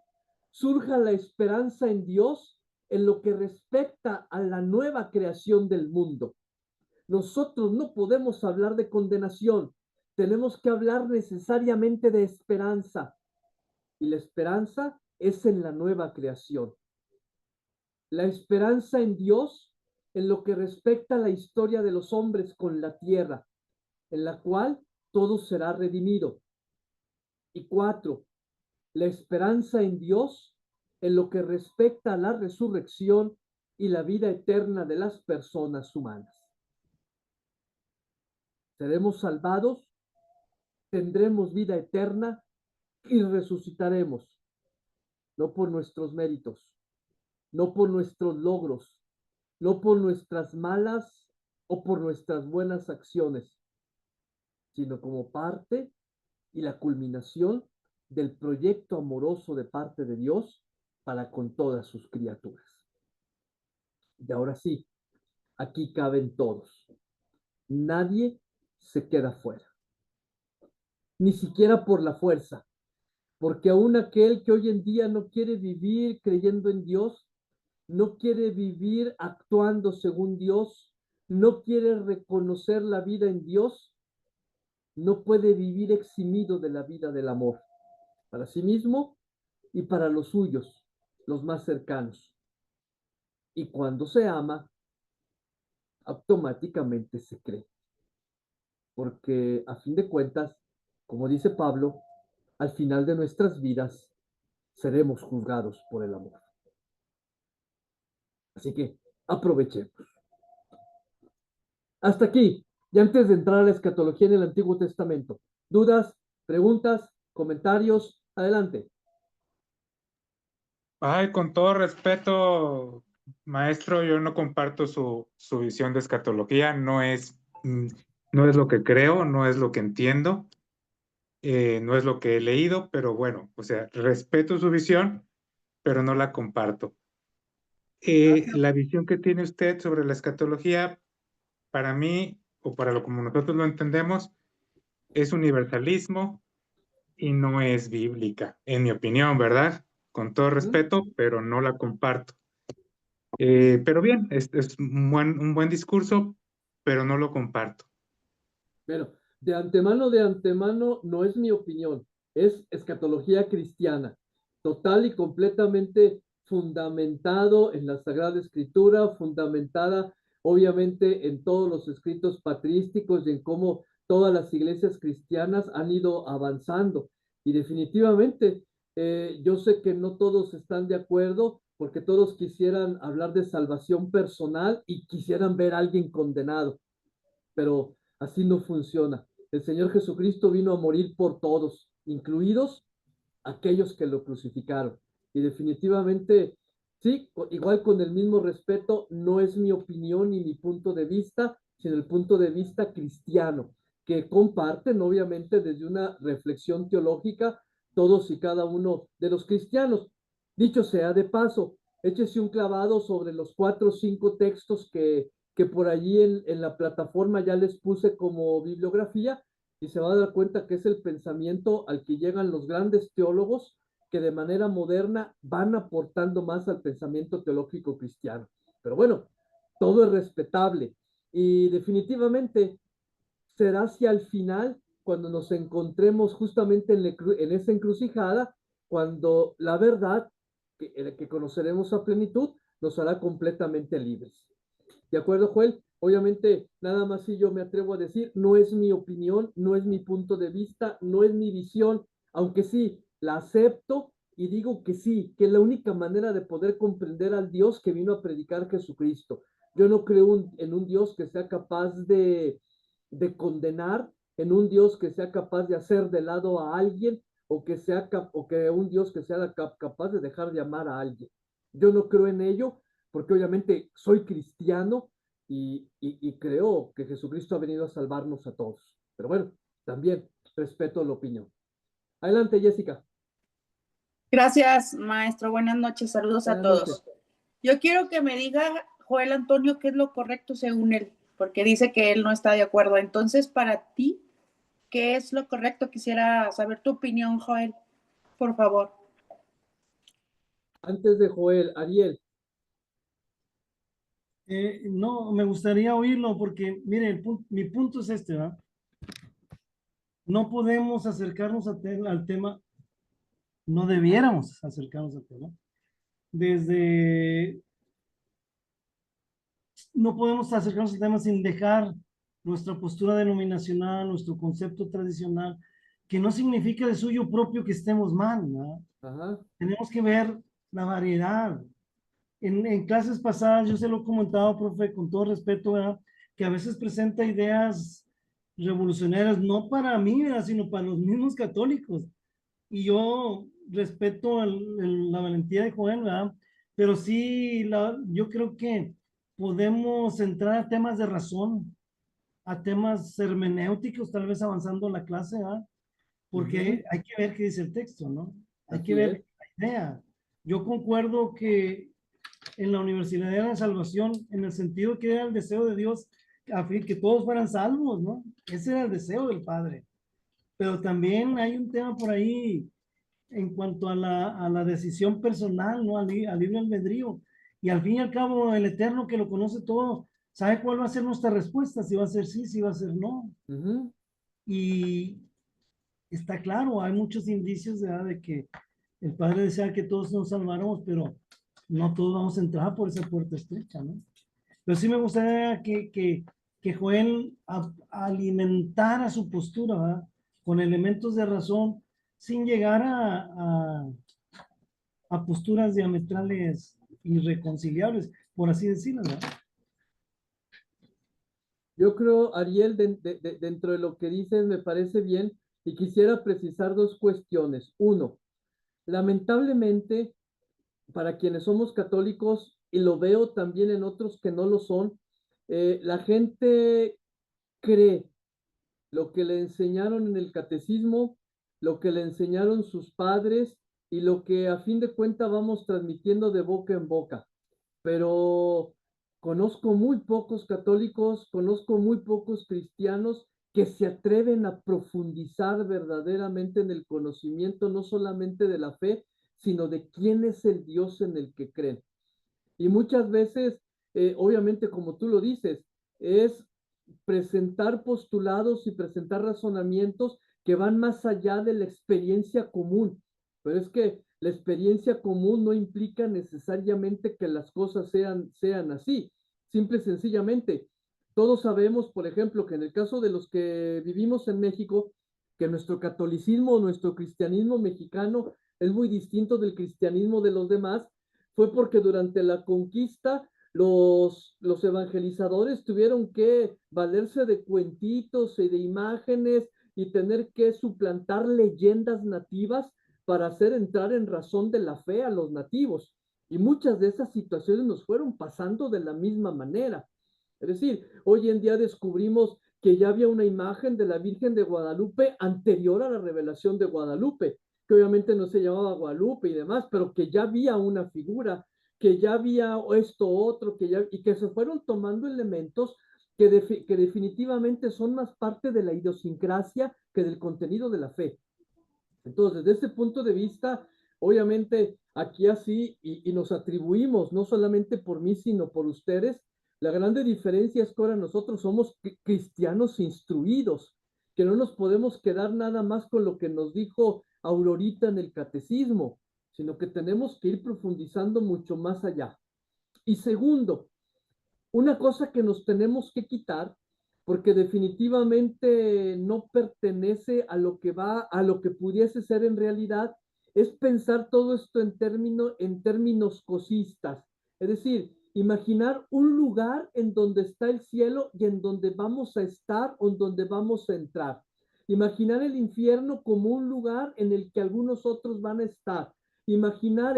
surja la esperanza en Dios en lo que respecta a la nueva creación del mundo. Nosotros no podemos hablar de condenación, tenemos que hablar necesariamente de esperanza. Y la esperanza es en la nueva creación. La esperanza en Dios en lo que respecta a la historia de los hombres con la tierra, en la cual todo será redimido. Y 4, la esperanza en Dios en lo que respecta a la resurrección y la vida eterna de las personas humanas. Seremos salvados, tendremos vida eterna y resucitaremos, no por nuestros méritos, no por nuestros logros, no por nuestras malas o por nuestras buenas acciones, sino como parte y la culminación del proyecto amoroso de parte de Dios para con todas sus criaturas. Y ahora sí, aquí caben todos. Nadie se queda fuera, ni siquiera por la fuerza, porque aún aquel que hoy en día no quiere vivir creyendo en Dios, no quiere vivir actuando según Dios, no quiere reconocer la vida en Dios, no puede vivir eximido de la vida del amor, para sí mismo y para los suyos, los más cercanos. Y cuando se ama, automáticamente se cree. Porque a fin de cuentas, como dice Pablo, al final de nuestras vidas seremos juzgados por el amor. Así que aprovechemos. Hasta aquí, y antes de entrar a la escatología en el Antiguo Testamento. ¿Dudas, preguntas, comentarios? Adelante. Ay, con todo respeto, maestro, yo no comparto su visión de escatología, no es lo que creo, no es lo que entiendo, no es lo que he leído, pero bueno, o sea, respeto su visión, pero no la comparto. La visión que tiene usted sobre la escatología, para mí, o para lo como nosotros lo entendemos, es universalismo y no es bíblica, en mi opinión, ¿verdad? Con todo respeto, pero no la comparto. Pero bien, es un buen discurso, pero no lo comparto. Bueno, de antemano, no es mi opinión, es escatología cristiana, total y completamente fundamentado en la Sagrada Escritura, fundamentada obviamente en todos los escritos patrísticos y en cómo todas las iglesias cristianas han ido avanzando. Y definitivamente, yo sé que no todos están de acuerdo porque todos quisieran hablar de salvación personal y quisieran ver a alguien condenado, pero así no funciona. El Señor Jesucristo vino a morir por todos, incluidos aquellos que lo crucificaron. Y definitivamente, sí, igual con el mismo respeto, no es mi opinión ni mi punto de vista, sino el punto de vista cristiano, que comparten obviamente desde una reflexión teológica todos y cada uno de los cristianos. Dicho sea de paso, échese un clavado sobre los 4 o 5 textos que que por allí en la plataforma ya les puse como bibliografía, y se va a dar cuenta que es el pensamiento al que llegan los grandes teólogos que de manera moderna van aportando más al pensamiento teológico cristiano. Pero bueno, todo es respetable y definitivamente será hacia el final cuando nos encontremos justamente en esa encrucijada, cuando la verdad que conoceremos a plenitud nos hará completamente libres. ¿De acuerdo, Joel? Obviamente, nada más si yo me atrevo a decir, no es mi opinión, no es mi punto de vista, no es mi visión, aunque sí, la acepto y digo que sí, que es la única manera de poder comprender al Dios que vino a predicar Jesucristo. Yo no creo en un Dios que sea capaz de condenar, en un Dios que sea capaz de hacer de lado a alguien o que un Dios que sea capaz de dejar de amar a alguien. Yo no creo en ello porque obviamente soy cristiano y creo que Jesucristo ha venido a salvarnos a todos. Pero bueno, también respeto la opinión. Adelante, Jessica. Gracias, maestro. Buenas noches. Saludos a Buenas todos. noches. Yo quiero que me diga, Joel Antonio, qué es lo correcto según él, porque dice que él no está de acuerdo. Entonces, para ti, ¿qué es lo correcto? Quisiera saber tu opinión, Joel, por favor. Antes de Joel, Ariel. No, me gustaría oírlo porque, mire, mi punto es este, ¿verdad? No podemos acercarnos al tema, no debiéramos acercarnos al tema. No podemos acercarnos al tema sin dejar nuestra postura denominacional, nuestro concepto tradicional, que no significa de suyo propio que estemos mal, ¿no? Ajá. Tenemos que ver la variedad. En clases pasadas yo se lo he comentado, profe, con todo respeto, ¿verdad? Que a veces presenta ideas revolucionarias, no para mí, ¿verdad? Sino para los mismos católicos. Y yo respeto la valentía de Joel, ¿verdad? Pero sí, yo creo que podemos entrar a temas de razón, a temas hermenéuticos, tal vez avanzando la clase, ¿verdad? Porque hay que ver qué dice el texto, ¿no? Hay que Así ver es. la idea. Yo concuerdo que en la Universidad de la Salvación, en el sentido que era el deseo de Dios, a fin que todos fueran salvos, ¿no? Ese era el deseo del Padre. Pero también hay un tema por ahí en cuanto a la decisión personal, ¿no? Al libre albedrío. Y al fin y al cabo, el Eterno que lo conoce todo, sabe cuál va a ser nuestra respuesta, si va a ser sí, si va a ser no. Y está claro, hay muchos indicios de que el Padre desea que todos nos salváramos, pero no todos vamos a entrar por esa puerta estrecha, ¿no? Pero sí me gustaría que Joel alimentara su postura, ¿verdad? Con elementos de razón, sin llegar a posturas diametrales irreconciliables, por así decirlo, ¿verdad? Yo creo, Ariel, dentro de lo que dices, me parece bien y quisiera precisar dos cuestiones. Uno, lamentablemente, para quienes somos católicos, y lo veo también en otros que no lo son, la gente cree lo que le enseñaron en el catecismo, lo que le enseñaron sus padres y lo que a fin de cuentas vamos transmitiendo de boca en boca. Pero conozco muy pocos católicos, conozco muy pocos cristianos que se atreven a profundizar verdaderamente en el conocimiento, no solamente de la fe, sino de quién es el Dios en el que creen. Y muchas veces, obviamente, como tú lo dices, es presentar postulados y presentar razonamientos que van más allá de la experiencia común. Pero es que la experiencia común no implica necesariamente que las cosas sean así. Simple y sencillamente, todos sabemos, por ejemplo, que en el caso de los que vivimos en México, que nuestro catolicismo, nuestro cristianismo mexicano es muy distinto del cristianismo de los demás, fue porque durante la conquista los evangelizadores tuvieron que valerse de cuentitos y de imágenes y tener que suplantar leyendas nativas para hacer entrar en razón de la fe a los nativos. Y muchas de esas situaciones nos fueron pasando de la misma manera. Es decir, hoy en día descubrimos que ya había una imagen de la Virgen de Guadalupe anterior a la revelación de Guadalupe, que obviamente no se llamaba Guadalupe y demás, pero que ya había una figura que ya había esto otro, y que se fueron tomando elementos que definitivamente son más parte de la idiosincrasia que del contenido de la fe. Entonces, desde ese punto de vista, obviamente aquí así, y nos atribuimos, no solamente por mí, sino por ustedes, la grande diferencia es que ahora nosotros somos cristianos instruidos, que no nos podemos quedar nada más con lo que nos dijo Aurorita en el catecismo, sino que tenemos que ir profundizando mucho más allá. Y segundo, una cosa que nos tenemos que quitar, porque definitivamente no pertenece a lo que va, a lo que pudiese ser en realidad, es pensar todo esto en términos cosistas. Es decir, imaginar un lugar en donde está el cielo y en donde vamos a estar o en donde vamos a entrar. Imaginar el infierno como un lugar en el que algunos otros van a estar. Imaginar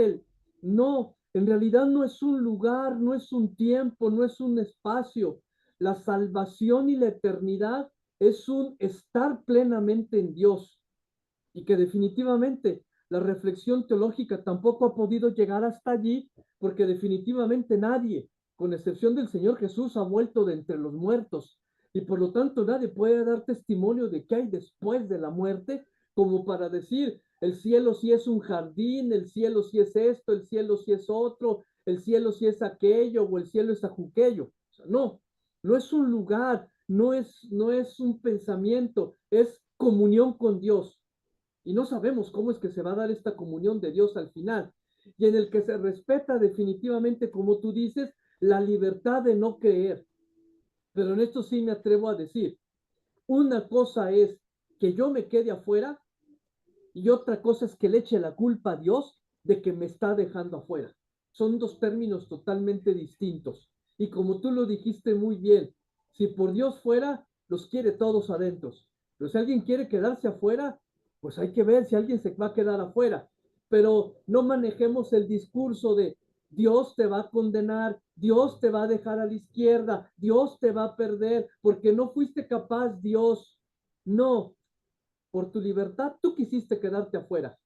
no, en realidad no es un lugar, no es un tiempo, no es un espacio. La salvación y la eternidad es un estar plenamente en Dios, y que definitivamente la reflexión teológica tampoco ha podido llegar hasta allí, porque definitivamente nadie, con excepción del Señor Jesús, ha vuelto de entre los muertos, y por lo tanto nadie puede dar testimonio de qué hay después de la muerte, como para decir, el cielo sí es un jardín, el cielo sí es esto, el cielo sí es otro, el cielo sí es aquello, o el cielo es aquello. O sea, no, no es un lugar, no es un pensamiento, es comunión con Dios. Y no sabemos cómo es que se va a dar esta comunión de Dios al final, y en el que se respeta definitivamente, como tú dices, la libertad de no creer. Pero en esto sí me atrevo a decir, una cosa es que yo me quede afuera y otra cosa es que le eche la culpa a Dios de que me está dejando afuera. Son dos términos totalmente distintos. Y como tú lo dijiste muy bien, si por Dios fuera, los quiere todos adentros. Pero si alguien quiere quedarse afuera, pues hay que ver si alguien se va a quedar afuera. Pero no manejemos el discurso de Dios te va a condenar, Dios te va a dejar a la izquierda, Dios te va a perder porque no fuiste capaz, Dios. No, por tu libertad, tú quisiste quedarte afuera.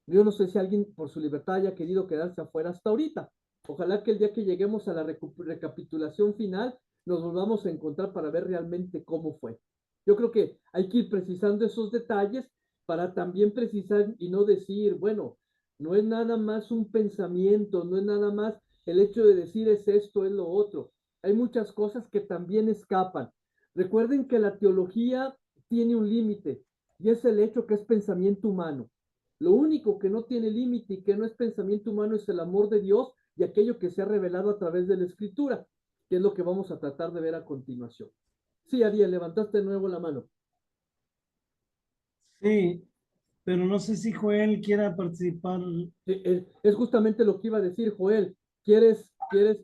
Yo no sé si alguien por su libertad haya querido quedarse afuera hasta ahorita. Ojalá que el día que lleguemos a la recapitulación final nos volvamos a encontrar para ver realmente cómo fue. Yo creo que hay que ir precisando esos detalles para también precisar y no decir, bueno, no es nada más un pensamiento, no es nada más el hecho de decir es esto, es lo otro. Hay muchas cosas que también escapan. Recuerden que la teología tiene un límite y es el hecho que es pensamiento humano. Lo único que no tiene límite y que no es pensamiento humano es el amor de Dios y aquello que se ha revelado a través de la Escritura, que es lo que vamos a tratar de ver a continuación. Sí, Ariel, levantaste de nuevo la mano. Sí, pero no sé si Joel quiera participar. Es justamente lo que iba a decir, Joel. ¿Quieres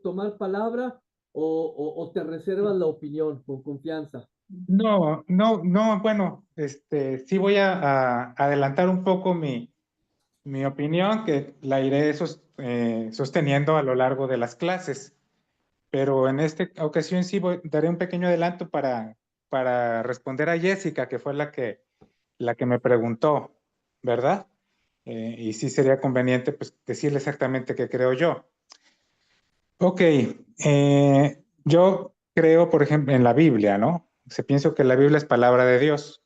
tomar palabra o te reservas la opinión con confianza? No, no, no, bueno, sí voy a adelantar un poco mi opinión, que la iré sosteniendo a lo largo de las clases, pero en esta ocasión sí daré un pequeño adelanto para responder a Jessica, que fue la que me preguntó, ¿verdad? Y sí sería conveniente pues, decirle exactamente qué creo yo. Ok, yo creo, por ejemplo, en la Biblia, ¿no? Pienso que la Biblia es palabra de Dios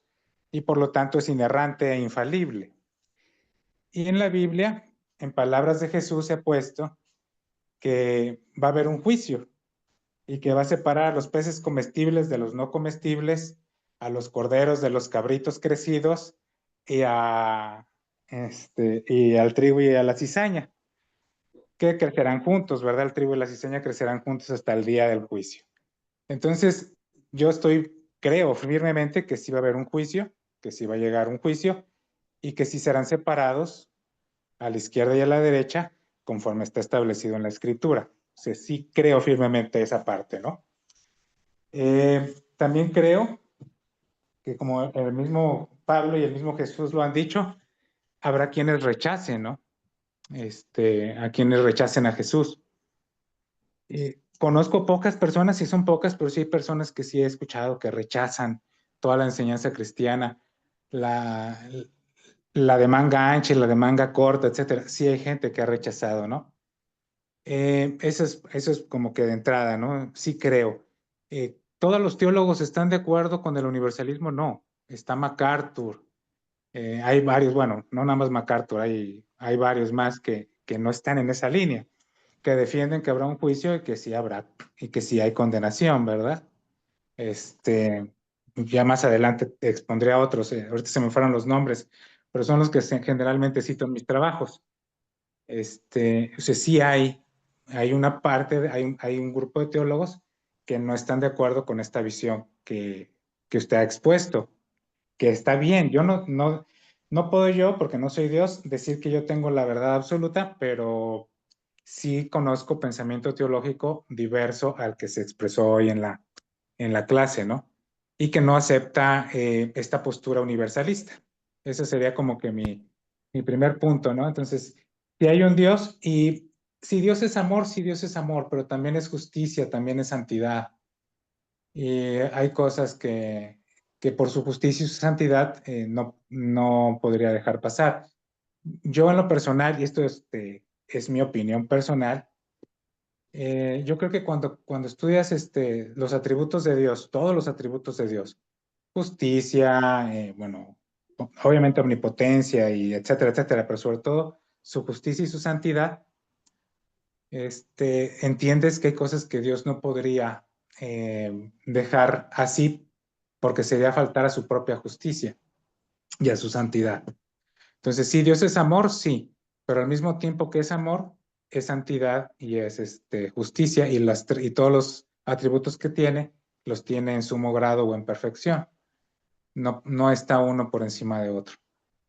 y por lo tanto es inerrante e infalible. Y en la Biblia, en palabras de Jesús, se ha puesto que va a haber un juicio y que va a separar a los peces comestibles de los no comestibles, a los corderos de los cabritos crecidos y, y al trigo y a la cizaña, que crecerán juntos, ¿verdad? El trigo y la cizaña crecerán juntos hasta el día del juicio. Entonces, creo firmemente que sí va a haber un juicio, que sí va a llegar un juicio y que sí serán separados a la izquierda y a la derecha conforme está establecido en la Escritura. O sea, sí creo firmemente esa parte, ¿no? También creo que como el mismo Pablo y el mismo Jesús lo han dicho, habrá quienes rechacen, ¿no? A quienes rechacen a Jesús. Conozco pocas personas, y son pocas, pero sí hay personas que sí he escuchado que rechazan toda la enseñanza cristiana, la de manga ancha y la de manga corta, etcétera. Sí hay gente que ha rechazado, ¿no? Eso es como que de entrada, ¿no? Sí creo. ¿Todos los teólogos están de acuerdo con el universalismo? No. Está MacArthur. Hay varios, bueno, no nada más MacArthur, hay varios más que no están en esa línea, que defienden que habrá un juicio y que sí habrá, y que sí hay condenación, ¿verdad? Ya más adelante te expondré a otros, ahorita se me fueron los nombres, pero son los que generalmente cito en mis trabajos. O sea, sí hay una parte, hay un grupo de teólogos que no están de acuerdo con esta visión que usted ha expuesto, que está bien. Yo no puedo yo, porque no soy Dios, decir que yo tengo la verdad absoluta, pero sí conozco pensamiento teológico diverso al que se expresó hoy en la clase, ¿no? Y que no acepta esta postura universalista. Ese sería como que mi primer punto, ¿no? Entonces, si hay un Dios y si Dios es amor, sí Dios es amor, pero también es justicia, también es santidad. Y hay cosas que por su justicia y su santidad no podría dejar pasar. Yo en lo personal, y esto es mi opinión personal, yo creo que cuando estudias los atributos de Dios, todos los atributos de Dios, justicia, bueno, obviamente omnipotencia y etcétera, etcétera, pero sobre todo su justicia y su santidad, entiendes que hay cosas que Dios no podría dejar así porque sería faltar a su propia justicia y a su santidad. Entonces, sí, Dios es amor, sí, pero al mismo tiempo que es amor, es santidad y es justicia y todos los atributos que tiene, los tiene en sumo grado o en perfección. No está uno por encima de otro.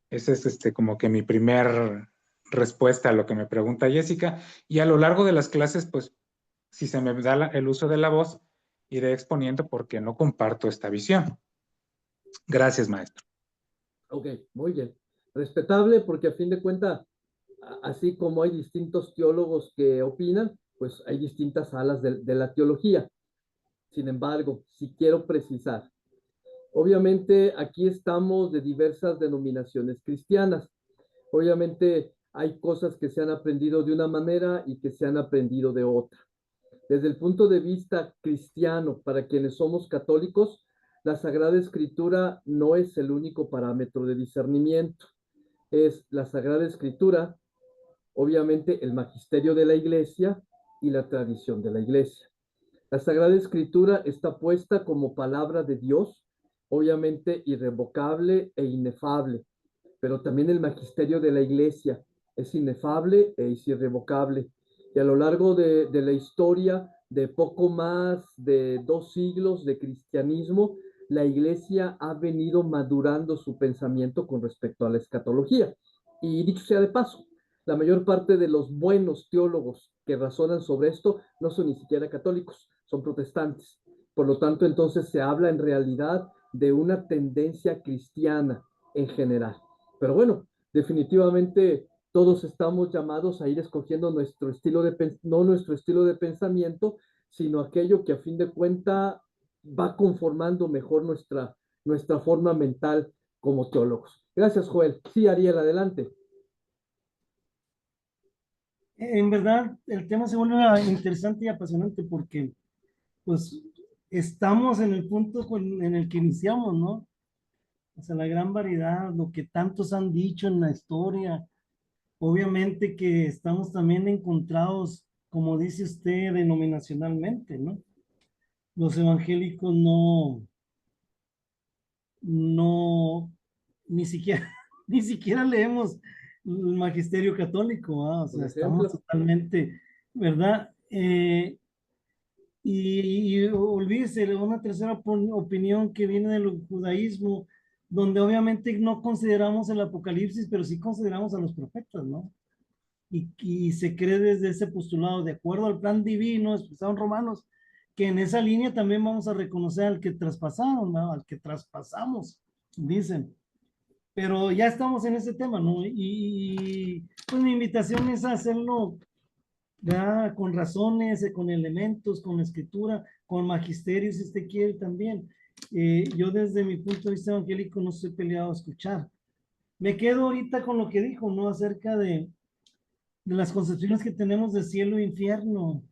Esa es como que mi primer respuesta a lo que me pregunta Jessica. Y a lo largo de las clases, pues, si se me da el uso de la voz, iré exponiendo porque no comparto esta visión. Gracias, maestro. Ok, muy bien. Respetable porque a fin de cuentas, así como hay distintos teólogos que opinan, pues hay distintas alas de la teología. Sin embargo, si quiero precisar, obviamente aquí estamos de diversas denominaciones cristianas. Obviamente hay cosas que se han aprendido de una manera y que se han aprendido de otra. Desde el punto de vista cristiano, para quienes somos católicos, la Sagrada Escritura no es el único parámetro de discernimiento. Es la Sagrada Escritura, obviamente el magisterio de la Iglesia y la tradición de la Iglesia. La Sagrada Escritura está puesta como palabra de Dios, obviamente irrevocable e inefable, pero también el magisterio de la Iglesia es inefable e es irrevocable. Y a lo largo de la historia de poco más de 2 siglos de cristianismo, la Iglesia ha venido madurando su pensamiento con respecto a la escatología. Y dicho sea de paso, la mayor parte de los buenos teólogos que razonan sobre esto no son ni siquiera católicos, son protestantes. Por lo tanto, entonces se habla en realidad de una tendencia cristiana en general. Pero bueno, definitivamente todos estamos llamados a ir escogiendo nuestro estilo no nuestro estilo de pensamiento, sino aquello que a fin de cuenta va conformando mejor nuestra forma mental como teólogos. Gracias, Joel. Sí, Ariel, adelante. En verdad, el tema se vuelve interesante y apasionante porque, pues, estamos en el punto en el que iniciamos, ¿no? O sea, la gran variedad, lo que tantos han dicho en la historia. Obviamente que estamos también encontrados, como dice usted, denominacionalmente, ¿no? Los evangélicos no, ni siquiera, ni siquiera leemos el magisterio católico, ¿ah? O Por sea, estamos ejemplo, totalmente, ¿verdad? Y olvídese, una tercera opinión que viene del judaísmo, donde obviamente no consideramos el Apocalipsis, pero sí consideramos a los profetas, ¿no? Y se cree desde ese postulado, de acuerdo al plan divino expresado en Romanos, que en esa línea también vamos a reconocer al que traspasaron, ¿no? Al que traspasamos, dicen. Pero ya estamos en ese tema, ¿no? Y pues mi invitación es a hacerlo ya con razones, con elementos, con escritura, con magisterio, si usted quiere también. Yo desde mi punto de vista evangélico no estoy peleado a escuchar. Me quedo ahorita con lo que dijo, ¿no? Acerca de las concepciones que tenemos de cielo e infierno.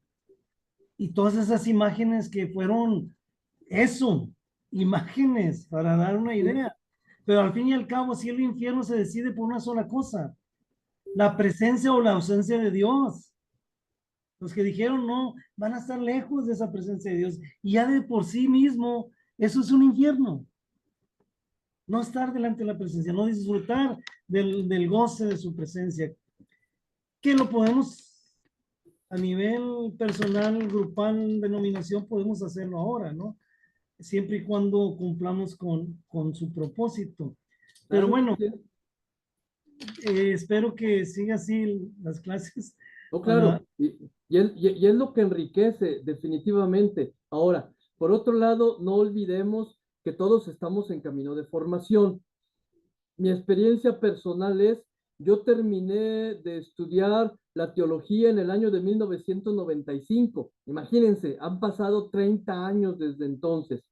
Y todas esas imágenes que fueron eso, imágenes para dar una idea. Pero al fin y al cabo, cielo e infierno se decide por una sola cosa, la presencia o la ausencia de Dios. Los que dijeron no, van a estar lejos de esa presencia de Dios. Y ya de por sí mismo, eso es un infierno. No estar delante de la presencia, no disfrutar del goce de su presencia. Que lo podemos, a nivel personal, grupal, denominación, podemos hacerlo ahora, ¿no? Siempre y cuando cumplamos con su propósito. Pero Claro, bueno, sí. espero que siga así las clases. No, claro, y es lo que enriquece definitivamente. Ahora, por otro lado, no olvidemos que todos estamos en camino de formación. Mi experiencia personal es, yo terminé de estudiar la teología en el año de 1995. Imagínense, han pasado 30 años desde entonces.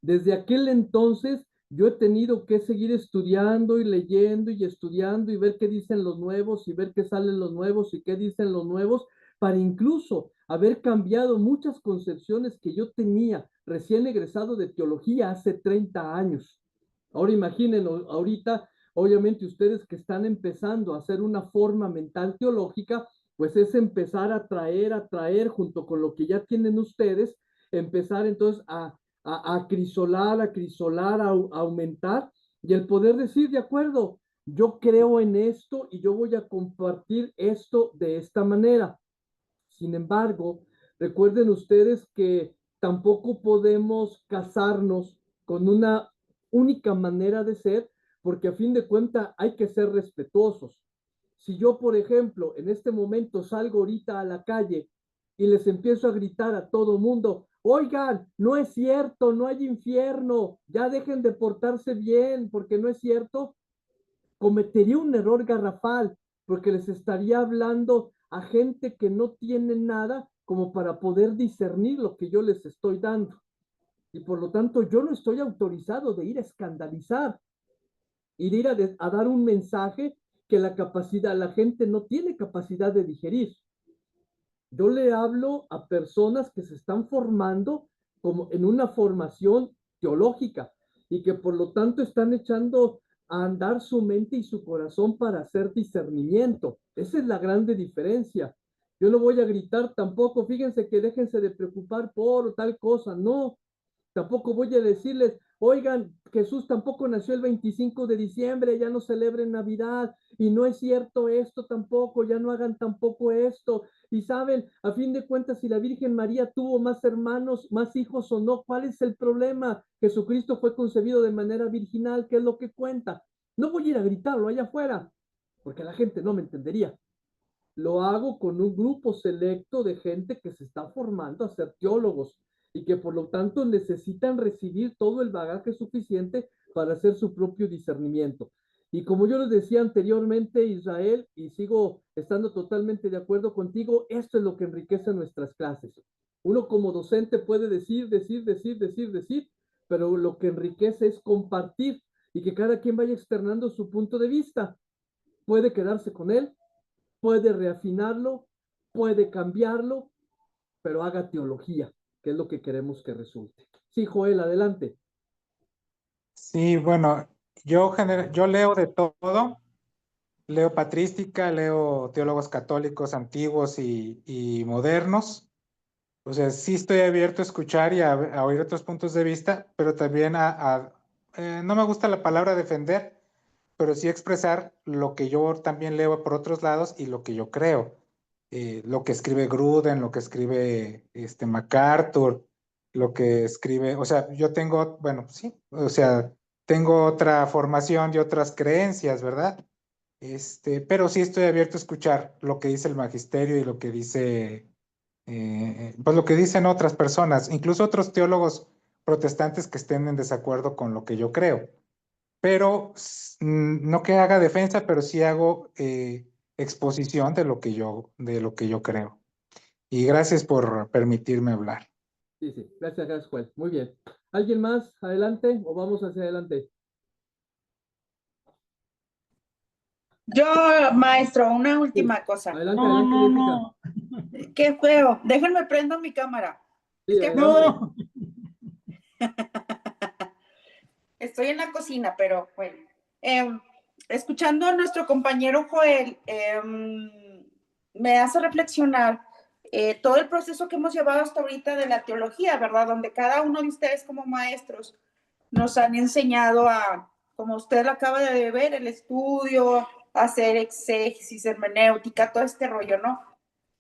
Desde aquel entonces yo he tenido que seguir estudiando y leyendo y estudiando y ver qué dicen los nuevos y ver qué salen los nuevos y qué dicen los nuevos para incluso haber cambiado muchas concepciones que yo tenía recién egresado de teología hace 30 años. Ahora imaginen, ahorita, obviamente ustedes que están empezando a hacer una forma mental teológica, pues es empezar a traer junto con lo que ya tienen ustedes, empezar entonces a acrisolar, a aumentar y el poder decir, de acuerdo, yo creo en esto y yo voy a compartir esto de esta manera. Sin embargo, recuerden ustedes que tampoco podemos casarnos con una única manera de ser, porque a fin de cuentas hay que ser respetuosos. Si yo, por ejemplo, en este momento salgo ahorita a la calle y les empiezo a gritar a todo mundo, oigan, no es cierto, no hay infierno, ya dejen de portarse bien, porque no es cierto, cometería un error garrafal, porque les estaría hablando a gente que no tiene nada como para poder discernir lo que yo les estoy dando. Y por lo tanto, yo no estoy autorizado de ir a escandalizar y de ir a dar un mensaje que la gente no tiene capacidad de digerir. Yo le hablo a personas que se están formando como en una formación teológica y que por lo tanto están echando a andar su mente y su corazón para hacer discernimiento. Esa es la grande diferencia. Yo no voy a gritar tampoco, fíjense que déjense de preocupar por tal cosa, no. Tampoco voy a decirles, oigan, Jesús tampoco nació el 25 de diciembre, ya no celebren Navidad, y no es cierto esto tampoco, ya no hagan tampoco esto. Y saben, a fin de cuentas, si la Virgen María tuvo más hermanos, más hijos o no, ¿cuál es el problema? Jesucristo fue concebido de manera virginal, ¿qué es lo que cuenta? No voy a ir a gritarlo allá afuera, porque la gente no me entendería. Lo hago con un grupo selecto de gente que se está formando a ser teólogos y que por lo tanto necesitan recibir todo el bagaje suficiente para hacer su propio discernimiento. Y como yo les decía anteriormente, Israel, y sigo estando totalmente de acuerdo contigo, esto es lo que enriquece nuestras clases. Uno como docente puede decir, pero lo que enriquece es compartir y que cada quien vaya externando su punto de vista. Puede quedarse con él, puede reafinarlo, puede cambiarlo, pero haga teología, que es lo que queremos que resulte. Sí, Joel, adelante. Sí, bueno, yo leo de todo, leo patrística, leo teólogos católicos antiguos y modernos. O sea, sí estoy abierto a escuchar y a oír otros puntos de vista, pero también no me gusta la palabra defender, pero sí expresar lo que yo también leo por otros lados y lo que yo creo. Lo que escribe Gruden, lo que escribe MacArthur, lo que escribe, o sea, yo tengo, bueno, sí, o sea, tengo otra formación y otras creencias, ¿verdad? Pero sí estoy abierto a escuchar lo que dice el magisterio y lo que dice, pues lo que dicen otras personas, incluso otros teólogos protestantes que estén en desacuerdo con lo que yo creo. Pero no que haga defensa, pero sí hago exposición de lo que yo creo. Y gracias por permitirme hablar. Sí, sí, gracias, Joel. Muy bien. ¿Alguien más? Adelante o vamos hacia adelante. Yo, maestro, una última cosa. Adelante, No, adelante, no, Jessica. no. Qué feo. Déjenme prendo mi cámara. Sí, Es que adelante. No. estoy en la cocina, pero bueno. Escuchando a nuestro compañero Joel, me hace reflexionar todo el proceso que hemos llevado hasta ahorita de la teología, ¿verdad? Donde cada uno de ustedes como maestros nos han enseñado a, como usted lo acaba de ver, el estudio, hacer exégesis, hermenéutica, todo este rollo, ¿no?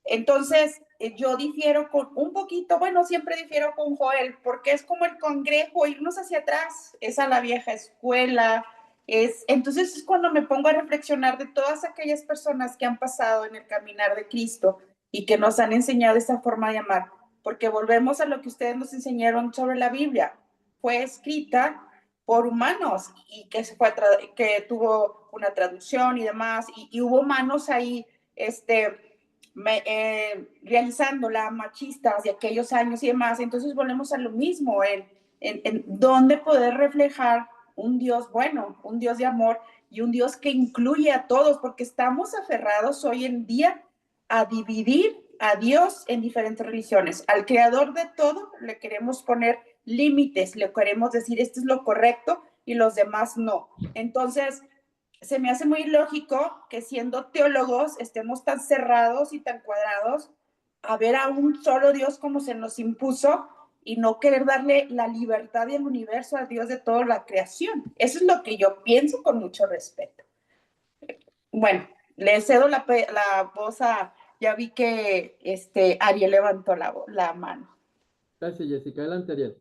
Entonces, yo difiero con un poquito, bueno, siempre difiero con Joel, porque es como el congrejo, irnos hacia atrás, es a la vieja escuela, entonces es cuando me pongo a reflexionar de todas aquellas personas que han pasado en el caminar de Cristo y que nos han enseñado esa forma de amar, porque volvemos a lo que ustedes nos enseñaron sobre la Biblia, fue escrita por humanos y que tuvo una traducción y demás, y hubo manos ahí, realizándola, machistas de aquellos años y demás. Entonces volvemos a lo mismo, en dónde poder reflejar un Dios bueno, un Dios de amor y un Dios que incluye a todos, porque estamos aferrados hoy en día a dividir a Dios en diferentes religiones. Al creador de todo le queremos poner límites, le queremos decir esto es lo correcto y los demás no. Entonces, se me hace muy lógico que siendo teólogos estemos tan cerrados y tan cuadrados a ver a un solo Dios como se nos impuso y no querer darle la libertad y el universo al Dios de toda la creación. Eso es lo que yo pienso con mucho respeto. Bueno, le cedo la voz a, ya vi que Ariel levantó la mano. Gracias, Jessica. Adelante, Ariel.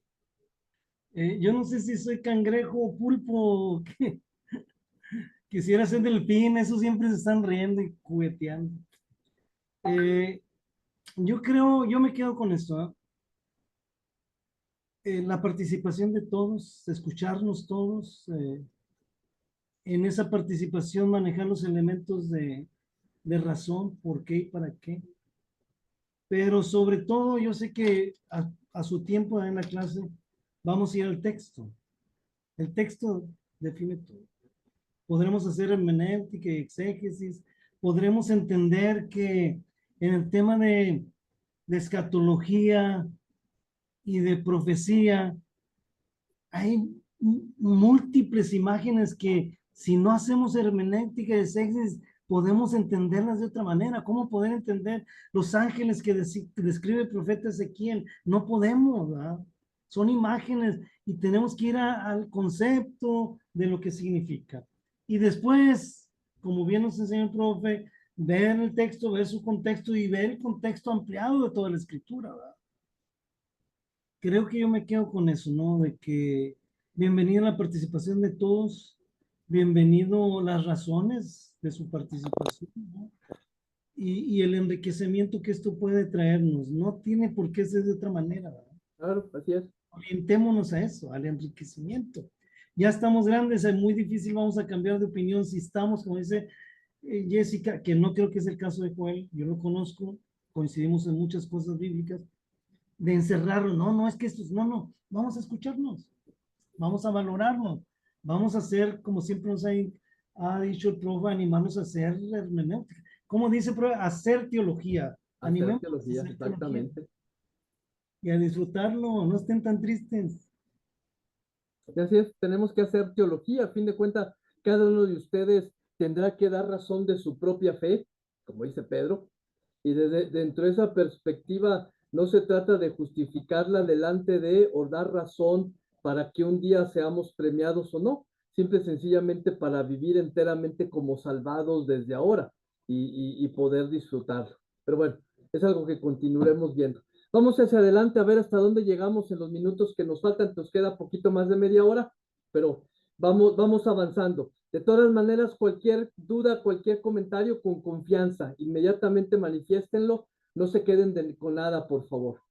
Yo no sé si soy cangrejo o pulpo. Quisiera ser delfín, esos siempre se están riendo y jugueteando. Yo me quedo con esto, ¿eh? La participación de todos, escucharnos todos, en esa participación manejar los elementos de razón, por qué y para qué. Pero sobre todo, yo sé que a su tiempo en la clase vamos a ir al texto. El texto define todo. Podremos hacer hermenéutica y exégesis, podremos entender que en el tema de escatología y de profecía hay múltiples imágenes que si no hacemos hermenéutica y exégesis podemos entenderlas de otra manera. ¿Cómo poder entender los ángeles que describe el profeta Ezequiel? No podemos, ¿verdad? Son imágenes y tenemos que ir al concepto de lo que significa. Y después, como bien nos enseñó el profe, ver el texto, ver su contexto y ver el contexto ampliado de toda la escritura, ¿verdad? Creo que yo me quedo con eso, ¿no? De que bienvenida la participación de todos, bienvenido las razones de su participación, ¿no? Y el enriquecimiento que esto puede traernos. No tiene por qué ser de otra manera, ¿verdad? Claro, así es. Orientémonos a eso, al enriquecimiento. Ya estamos grandes, es muy difícil, vamos a cambiar de opinión si estamos, como dice Jessica, que no creo que es el caso de Joel, yo lo conozco, coincidimos en muchas cosas bíblicas, de encerrarlo, no, es que esto, no, vamos a escucharnos, vamos a valorarnos, vamos a hacer, como siempre nos ha dicho el profe, animarnos a hacer hermenéutica. Como dice el profe, hacer teología. Hacer teología, exactamente. Y a disfrutarlo, no estén tan tristes. Así es, tenemos que hacer teología. A fin de cuentas, cada uno de ustedes tendrá que dar razón de su propia fe, como dice Pedro, y dentro de esa perspectiva no se trata de justificarla delante de o dar razón para que un día seamos premiados o no, simple y sencillamente para vivir enteramente como salvados desde ahora y poder disfrutarlo. Pero bueno, es algo que continuaremos viendo. Vamos hacia adelante a ver hasta dónde llegamos en los minutos que nos faltan. Nos queda poquito más de media hora, pero vamos avanzando. De todas maneras, cualquier duda, cualquier comentario, con confianza, inmediatamente manifiéstenlo. No se queden con nada, por favor.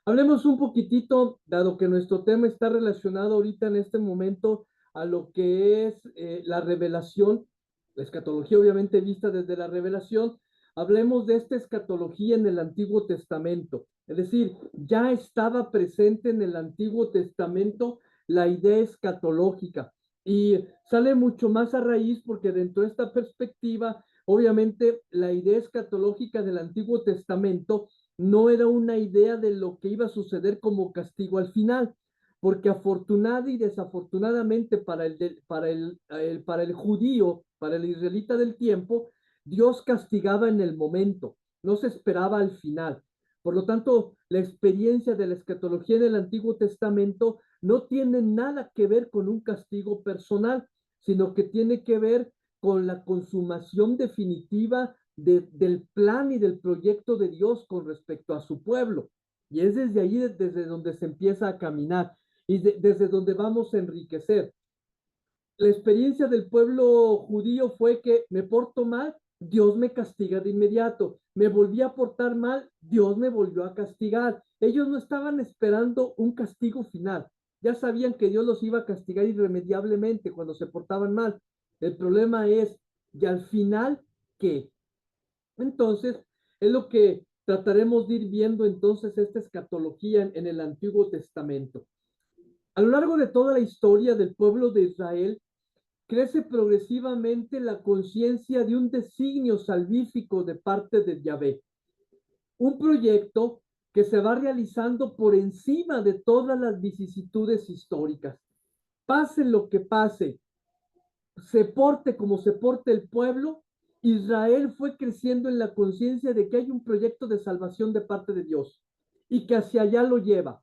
Hablemos un poquitito, dado que nuestro tema está relacionado ahorita en este momento a lo que es la revelación, la escatología obviamente vista desde la revelación. Hablemos de esta escatología en el Antiguo Testamento. Es decir, ya estaba presente en el Antiguo Testamento la idea escatológica. Y sale mucho más a raíz porque dentro de esta perspectiva, obviamente, la idea escatológica del Antiguo Testamento no era una idea de lo que iba a suceder como castigo al final, porque afortunada y desafortunadamente para el judío, para el israelita del tiempo, Dios castigaba en el momento, no se esperaba al final. Por lo tanto, la experiencia de la escatología en el Antiguo Testamento no tiene nada que ver con un castigo personal, sino que tiene que ver con la consumación definitiva del plan y del proyecto de Dios con respecto a su pueblo. Y es desde ahí, desde donde se empieza a caminar y desde donde vamos a enriquecer. La experiencia del pueblo judío fue que me porto mal, Dios me castiga de inmediato. Me volví a portar mal, Dios me volvió a castigar. Ellos no estaban esperando un castigo final. Ya sabían que Dios los iba a castigar irremediablemente cuando se portaban mal. El problema es, ¿y al final qué? Entonces, es lo que trataremos de ir viendo entonces esta escatología en el Antiguo Testamento. A lo largo de toda la historia del pueblo de Israel, crece progresivamente la conciencia de un designio salvífico de parte de Yahvé. Un proyecto que se va realizando por encima de todas las vicisitudes históricas. Pase lo que pase, se porte como se porte el pueblo, Israel fue creciendo en la conciencia de que hay un proyecto de salvación de parte de Dios y que hacia allá lo lleva,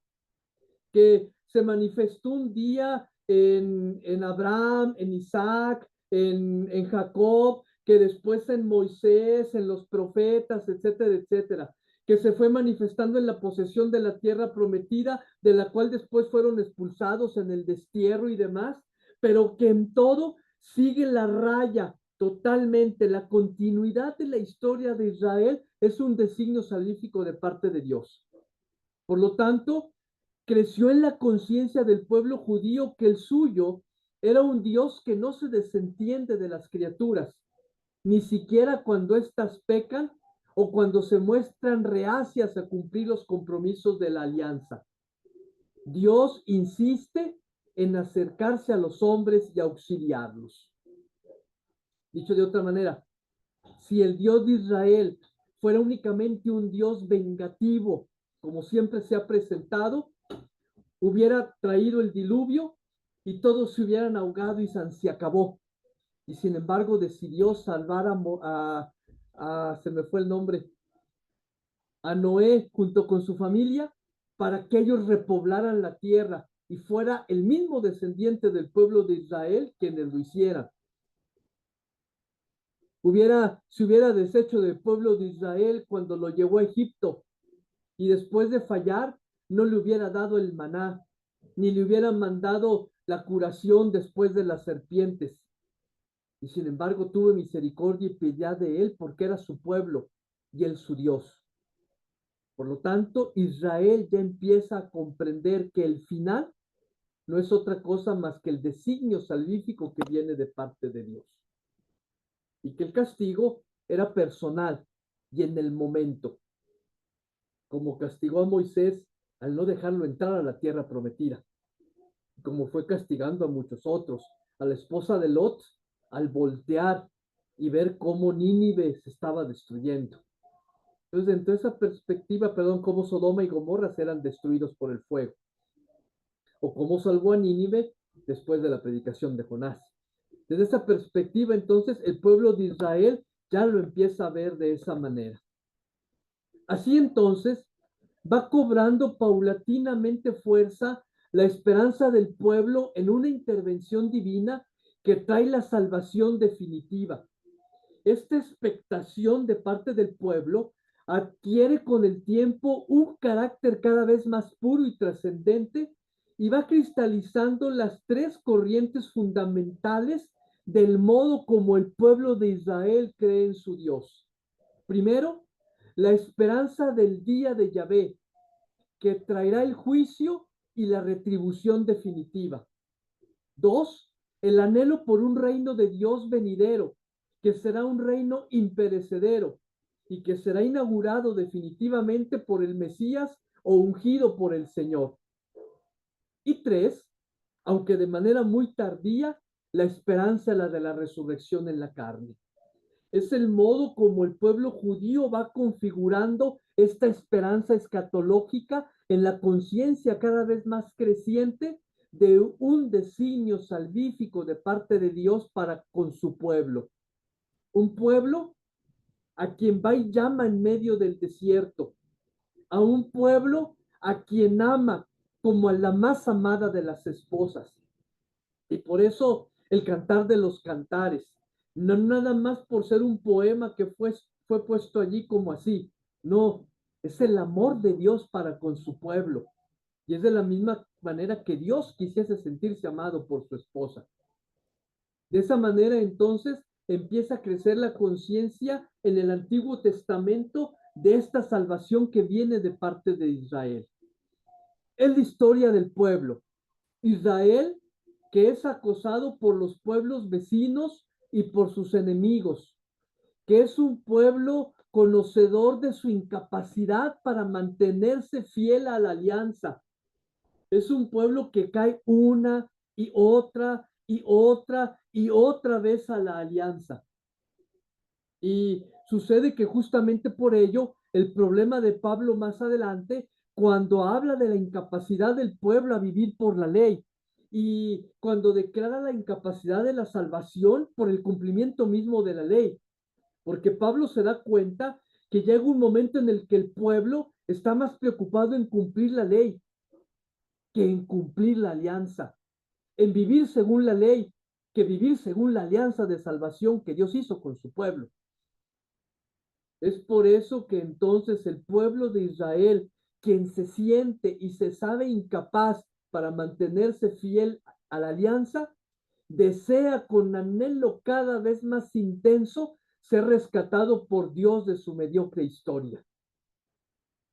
que se manifestó un día en Abraham, en Isaac, en Jacob, que después en Moisés, en los profetas, etcétera, etcétera, que se fue manifestando en la posesión de la tierra prometida, de la cual después fueron expulsados en el destierro y demás, pero que en todo sigue la raya totalmente, la continuidad de la historia de Israel es un designio salvífico de parte de Dios. Por lo tanto, creció en la conciencia del pueblo judío que el suyo era un Dios que no se desentiende de las criaturas, ni siquiera cuando éstas pecan o cuando se muestran reacias a cumplir los compromisos de la alianza. Dios insiste en acercarse a los hombres y auxiliarlos. Dicho de otra manera, si el Dios de Israel fuera únicamente un Dios vengativo, como siempre se ha presentado, hubiera traído el diluvio y todos se hubieran ahogado y se acabó. Y sin embargo decidió salvar se me fue el nombre, a Noé junto con su familia para que ellos repoblaran la tierra y fuera el mismo descendiente del pueblo de Israel quienes lo hicieran. Se hubiera deshecho del pueblo de Israel cuando lo llevó a Egipto y después de fallar no le hubiera dado el maná, ni le hubieran mandado la curación después de las serpientes. Y sin embargo tuve misericordia y piedad de él porque era su pueblo y él su Dios. Por lo tanto, Israel ya empieza a comprender que el final no es otra cosa más que el designio salvífico que viene de parte de Dios. Y que el castigo era personal y en el momento, como castigó a Moisés al no dejarlo entrar a la tierra prometida, como fue castigando a muchos otros, a la esposa de Lot, al voltear y ver cómo Nínive se estaba destruyendo. Entonces, dentro de esa perspectiva, cómo Sodoma y Gomorra eran destruidos por el fuego, o cómo salvó a Nínive después de la predicación de Jonás. Desde esa perspectiva, entonces, el pueblo de Israel ya lo empieza a ver de esa manera. Así entonces, va cobrando paulatinamente fuerza la esperanza del pueblo en una intervención divina que trae la salvación definitiva. Esta expectación de parte del pueblo adquiere con el tiempo un carácter cada vez más puro y trascendente y va cristalizando las tres corrientes fundamentales del modo como el pueblo de Israel cree en su Dios. Primero, la esperanza del día de Yahvé, que traerá el juicio y la retribución definitiva. Dos, el anhelo por un reino de Dios venidero, que será un reino imperecedero y que será inaugurado definitivamente por el Mesías o ungido por el Señor. Y tres, aunque de manera muy tardía, la esperanza, la de la resurrección en la carne. Es el modo como el pueblo judío va configurando esta esperanza escatológica en la conciencia cada vez más creciente de un designio salvífico de parte de Dios para con su pueblo. Un pueblo a quien va y llama en medio del desierto, a un pueblo a quien ama como a la más amada de las esposas. Y por eso el Cantar de los Cantares, no nada más por ser un poema que fue puesto allí como así, no, es el amor de Dios para con su pueblo. Y es de la misma manera que Dios quisiese sentirse amado por su esposa. De esa manera entonces empieza a crecer la conciencia en el Antiguo Testamento de esta salvación que viene de parte de Israel. Es la historia del pueblo. Israel, que es acosado por los pueblos vecinos y por sus enemigos, que es un pueblo conocedor de su incapacidad para mantenerse fiel a la alianza. Es un pueblo que cae una y otra y otra y otra vez a la alianza. Y sucede que justamente por ello, el problema de Pablo más adelante, cuando habla de la incapacidad del pueblo a vivir por la ley y cuando declara la incapacidad de la salvación por el cumplimiento mismo de la ley, porque Pablo se da cuenta que llega un momento en el que el pueblo está más preocupado en cumplir la ley que en cumplir la alianza, en vivir según la ley que vivir según la alianza de salvación que Dios hizo con su pueblo. Es por eso que entonces el pueblo de Israel, quien se siente y se sabe incapaz para mantenerse fiel a la alianza, desea con anhelo cada vez más intenso ser rescatado por Dios de su mediocre historia.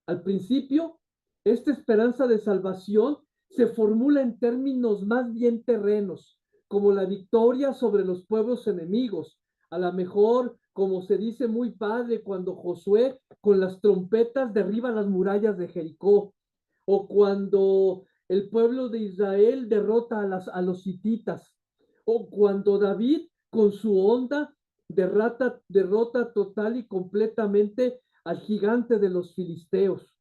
Al principio, esta esperanza de salvación se formula en términos más bien terrenos, como la victoria sobre los pueblos enemigos, a lo mejor como se dice muy padre cuando Josué con las trompetas derriba las murallas de Jericó, o cuando el pueblo de Israel derrota a los hititas, o cuando David con su onda derrota total y completamente al gigante de los filisteos,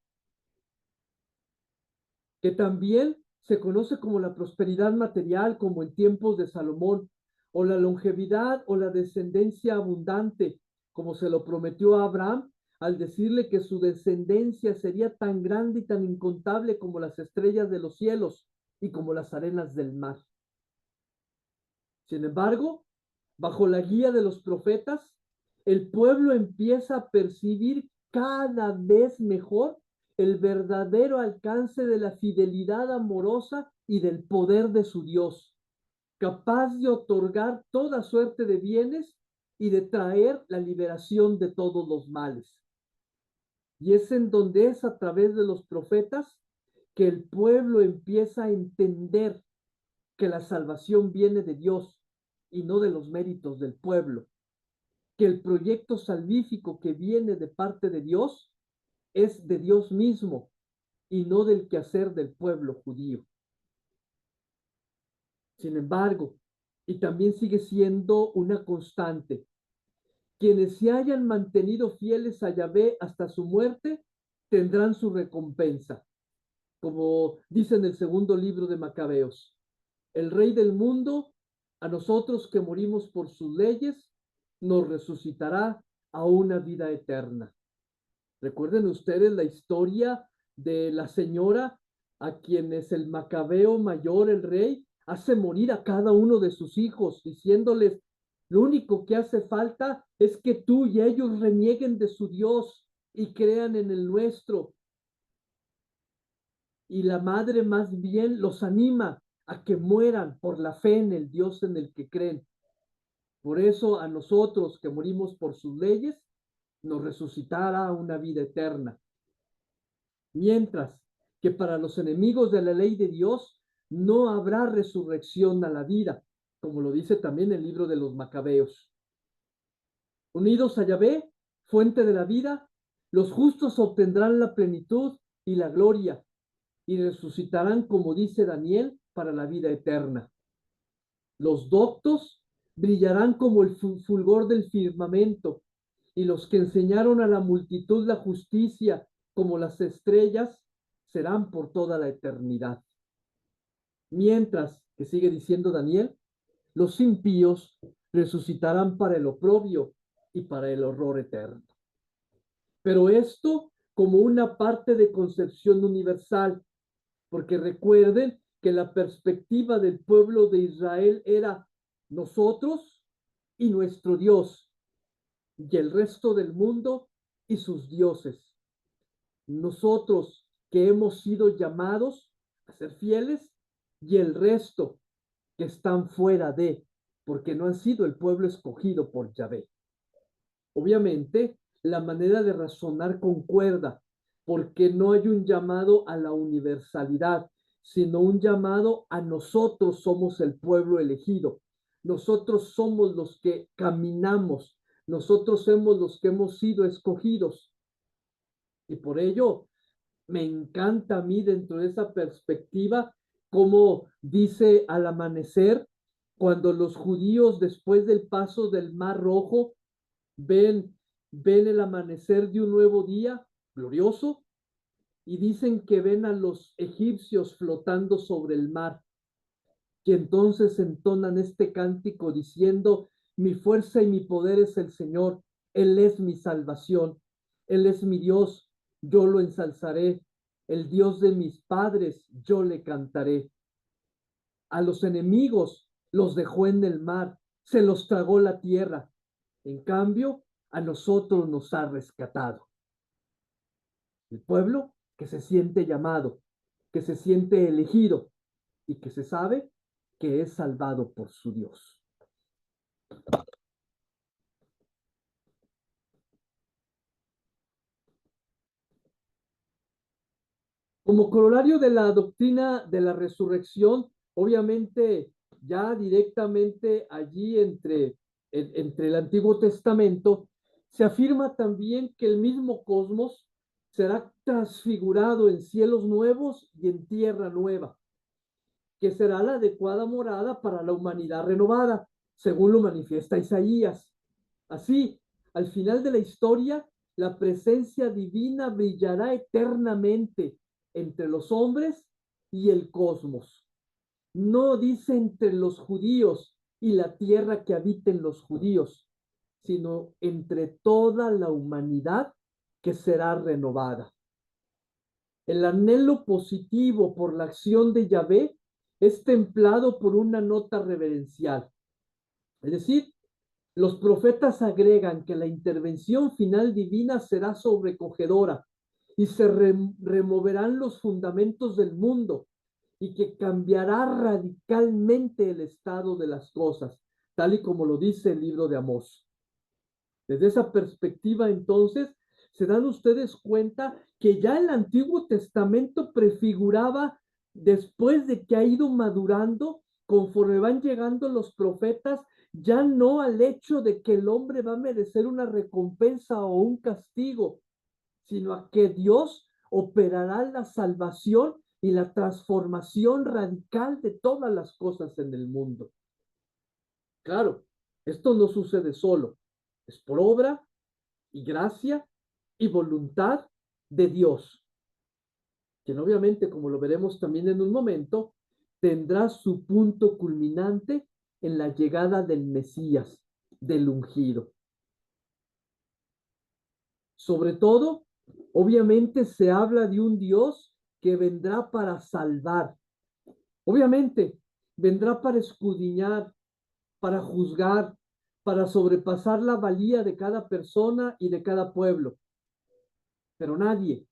que también se conoce como la prosperidad material, como en tiempos de Salomón, o la longevidad o la descendencia abundante, como se lo prometió a Abraham al decirle que su descendencia sería tan grande y tan incontable como las estrellas de los cielos y como las arenas del mar. Sin embargo, bajo la guía de los profetas, el pueblo empieza a percibir cada vez mejor el verdadero alcance de la fidelidad amorosa y del poder de su Dios, capaz de otorgar toda suerte de bienes y de traer la liberación de todos los males. Y es en donde es a través de los profetas que el pueblo empieza a entender que la salvación viene de Dios y no de los méritos del pueblo, que el proyecto salvífico que viene de parte de Dios es de Dios mismo y no del quehacer del pueblo judío. Sin embargo, y también sigue siendo una constante, quienes se hayan mantenido fieles a Yahvé hasta su muerte tendrán su recompensa, como dice en el segundo libro de Macabeos. El Rey del mundo, a nosotros que morimos por sus leyes, nos resucitará a una vida eterna. Recuerden ustedes la historia de la señora a quienes el Macabeo mayor, el rey, hace morir a cada uno de sus hijos, diciéndoles, lo único que hace falta es que tú y ellos renieguen de su Dios y crean en el nuestro. Y la madre más bien los anima a que mueran por la fe en el Dios en el que creen. Por eso a nosotros que morimos por sus leyes, nos resucitará una vida eterna. Mientras que para los enemigos de la ley de Dios no habrá resurrección a la vida, como lo dice también el libro de los Macabeos. Unidos a Yahvé, fuente de la vida, los justos obtendrán la plenitud y la gloria y resucitarán, como dice Daniel, para la vida eterna. Los doctos brillarán como el fulgor del firmamento, y los que enseñaron a la multitud la justicia como las estrellas serán por toda la eternidad. Mientras, que sigue diciendo Daniel, los impíos resucitarán para el oprobio y para el horror eterno. Pero esto como una parte de concepción universal, porque recuerden que la perspectiva del pueblo de Israel era nosotros y nuestro Dios, y el resto del mundo y sus dioses. Nosotros que hemos sido llamados a ser fieles, y el resto que están fuera de, porque no han sido el pueblo escogido por Yahvé. Obviamente, la manera de razonar concuerda, porque no hay un llamado a la universalidad, sino un llamado a nosotros somos el pueblo elegido. Nosotros somos los que caminamos, nosotros somos los que hemos sido escogidos. Y por ello, me encanta a mí dentro de esa perspectiva, como dice al amanecer, cuando los judíos después del paso del Mar Rojo ven el amanecer de un nuevo día glorioso, y dicen que ven a los egipcios flotando sobre el mar, y entonces entonan este cántico diciendo: mi fuerza y mi poder es el Señor, Él es mi salvación, Él es mi Dios, yo lo ensalzaré, el Dios de mis padres, yo le cantaré. A los enemigos los dejó en el mar, se los tragó la tierra. En cambio, a nosotros nos ha rescatado. El pueblo que se siente llamado, que se siente elegido y que se sabe que es salvado por su Dios. Como corolario de la doctrina de la resurrección, obviamente ya directamente allí entre el Antiguo Testamento, se afirma también que el mismo cosmos será transfigurado en cielos nuevos y en tierra nueva, que será la adecuada morada para la humanidad renovada, según lo manifiesta Isaías. Así, al final de la historia, la presencia divina brillará eternamente entre los hombres y el cosmos. No dice entre los judíos y la tierra que habiten los judíos, sino entre toda la humanidad que será renovada. El anhelo positivo por la acción de Yahvé es templado por una nota reverencial. Es decir, los profetas agregan que la intervención final divina será sobrecogedora y se removerán los fundamentos del mundo, y que cambiará radicalmente el estado de las cosas, tal y como lo dice el libro de Amós. Desde esa perspectiva, entonces, se dan ustedes cuenta que ya el Antiguo Testamento prefiguraba, después de que ha ido madurando, conforme van llegando los profetas, ya no al hecho de que el hombre va a merecer una recompensa o un castigo, sino a que Dios operará la salvación y la transformación radical de todas las cosas en el mundo. Claro, esto no sucede solo, es por obra y gracia y voluntad de Dios, quien obviamente, como lo veremos también en un momento, tendrá su punto culminante en la llegada del Mesías, del ungido. Sobre todo, obviamente se habla de un Dios que vendrá para salvar. Obviamente, vendrá para escudriñar, para juzgar, para sobrepasar la valía de cada persona y de cada pueblo. Pero nadie,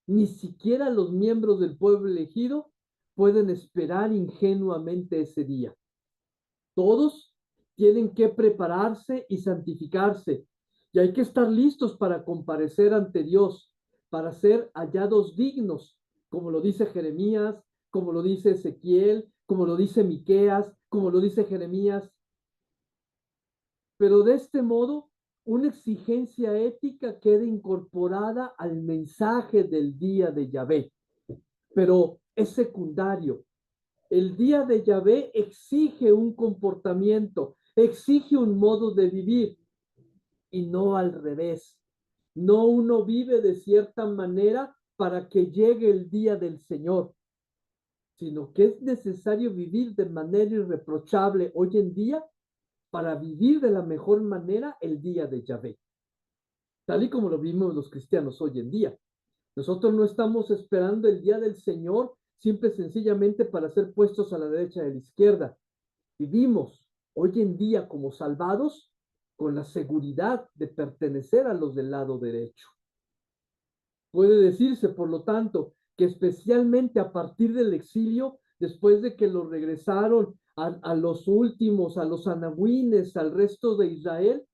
ni siquiera los miembros del pueblo elegido, pueden esperar ingenuamente ese día. Todos tienen que prepararse y santificarse, y hay que estar listos para comparecer ante Dios, para ser hallados dignos, como lo dice Jeremías, como lo dice Ezequiel, como lo dice Miqueas, como lo dice Jeremías. Pero de este modo, una exigencia ética queda incorporada al mensaje del día de Yahvé, pero es secundario. El día de Yahvé exige un comportamiento, exige un modo de vivir y no al revés. No uno vive de cierta manera para que llegue el día del Señor, sino que es necesario vivir de manera irreprochable hoy en día para vivir de la mejor manera el día de Yahvé, tal y como lo vimos los cristianos hoy en día. Nosotros no estamos esperando el día del Señor simple y sencillamente para ser puestos a la derecha y a la izquierda. Vivimos hoy en día como salvados con la seguridad de pertenecer a los del lado derecho. Puede decirse, por lo tanto, que especialmente a partir del exilio, después de que los regresaron a los últimos, a los anahuines, al resto de Israel,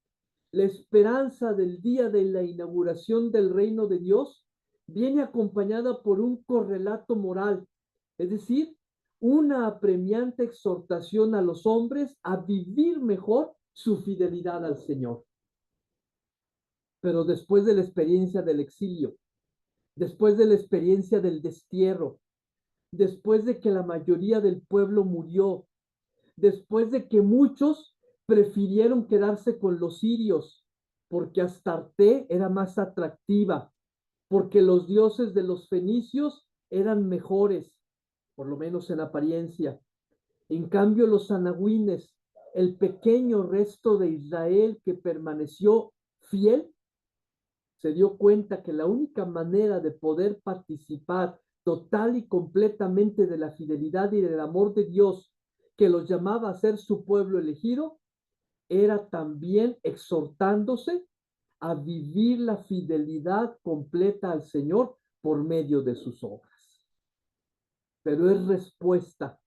la esperanza del día de la inauguración del reino de Dios viene acompañada por un correlato moral, es decir, una apremiante exhortación a los hombres a vivir mejor su fidelidad al Señor. Pero después de la experiencia del exilio, después de la experiencia del destierro, después de que la mayoría del pueblo murió, después de que muchos prefirieron quedarse con los sirios, porque Astarte era más atractiva, porque los dioses de los fenicios eran mejores, por lo menos en apariencia. En cambio, los anahuines, el pequeño resto de Israel que permaneció fiel, se dio cuenta que la única manera de poder participar total y completamente de la fidelidad y del amor de Dios, que los llamaba a ser su pueblo elegido, era también exhortándose a vivir la fidelidad completa al Señor por medio de sus obras. Pero es respuesta,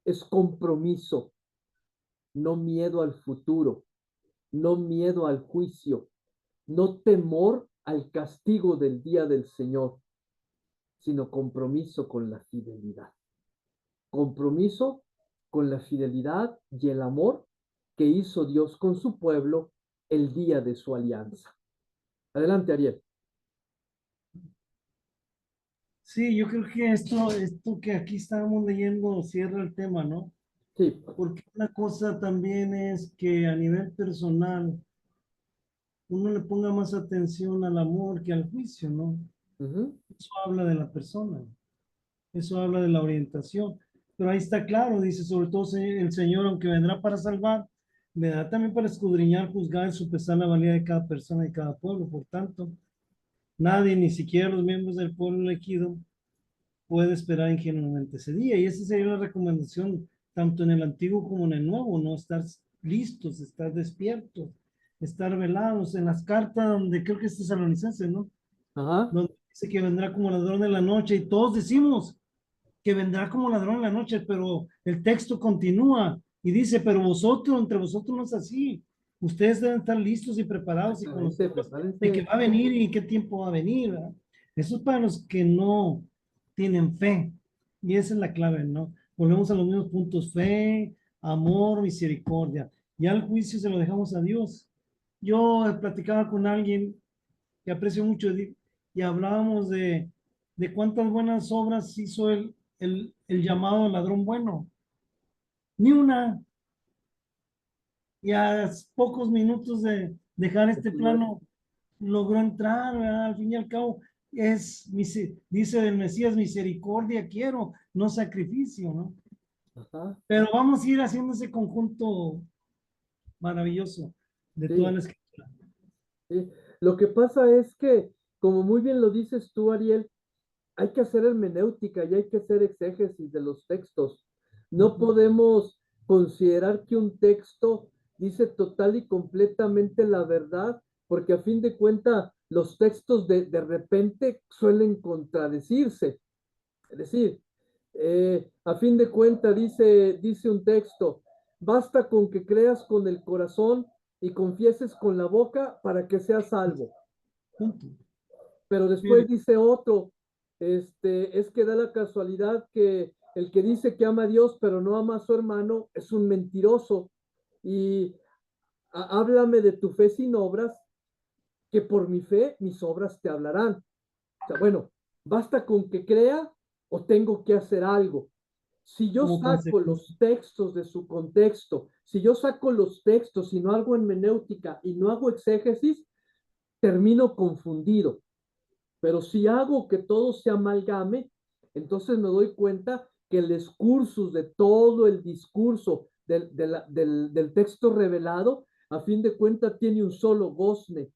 es compromiso, no miedo al futuro, no miedo al juicio, no temor al castigo del día del Señor, sino compromiso con la fidelidad. Compromiso con la fidelidad y el amor que hizo Dios con su pueblo el día de su alianza. Adelante, Ariel. Sí, yo creo que esto que aquí estábamos leyendo cierra el tema, ¿no? Sí. Porque una cosa también es que a nivel personal uno le ponga más atención al amor que al juicio, ¿no? Eso habla de la persona, eso habla de la orientación. Pero ahí está claro, dice, sobre todo el Señor, aunque vendrá para salvar, vendrá también para escudriñar, juzgar y sopesar la valía de cada persona y cada pueblo. Por tanto, nadie, ni siquiera los miembros del pueblo elegido, puede esperar ingenuamente ese día. Y esa sería la recomendación, tanto en el Antiguo como en el Nuevo, ¿no? Estar listos, estar despiertos, estar velados. En las cartas, donde creo que es Tesalonicenses, ¿no? Ajá. Donde dice que vendrá como ladrón en la noche, y todos decimos que vendrá como ladrón en la noche, pero el texto continúa y dice, pero vosotros, entre vosotros no es así. Ustedes deben estar listos y preparados y conocedores de que va a venir y qué tiempo va a venir, ¿verdad? Eso es para los que no tienen fe. Y esa es la clave, ¿no? Volvemos a los mismos puntos: fe, amor, misericordia. Ya el juicio se lo dejamos a Dios. Yo platicaba con alguien que aprecio mucho y hablábamos de cuántas buenas obras hizo el llamado ladrón bueno. Ni una. Y a pocos minutos de dejar este plano logró entrar, ¿verdad? Al fin y al cabo dice el Mesías, misericordia quiero, no sacrificio, ¿no? Ajá. Pero vamos a ir haciendo ese conjunto maravilloso de toda la Sí, escritura. sí. Lo que pasa es que, como muy bien lo dices tú, Ariel, hay que hacer hermenéutica y hay que hacer exégesis de los textos. No podemos considerar que un texto dice total y completamente la verdad, porque a fin de cuentas los textos de repente suelen contradecirse. Es decir, a fin de cuentas dice un texto, basta con que creas con el corazón y confieses con la boca para que seas salvo. Punto. Pero después dice otro, es que da la casualidad que el que dice que ama a Dios pero no ama a su hermano es un mentiroso. Y háblame de tu fe sin obras, que por mi fe mis obras te hablarán. O sea, bueno, basta con que crea o tengo que hacer algo. Si yo como saco los textos de su contexto, si yo saco los textos y no hago hermenéutica y no hago exégesis, termino confundido. Pero si hago que todo se amalgame, entonces me doy cuenta que el excursus de todo el discurso del texto revelado, a fin de cuentas, tiene un solo gozne.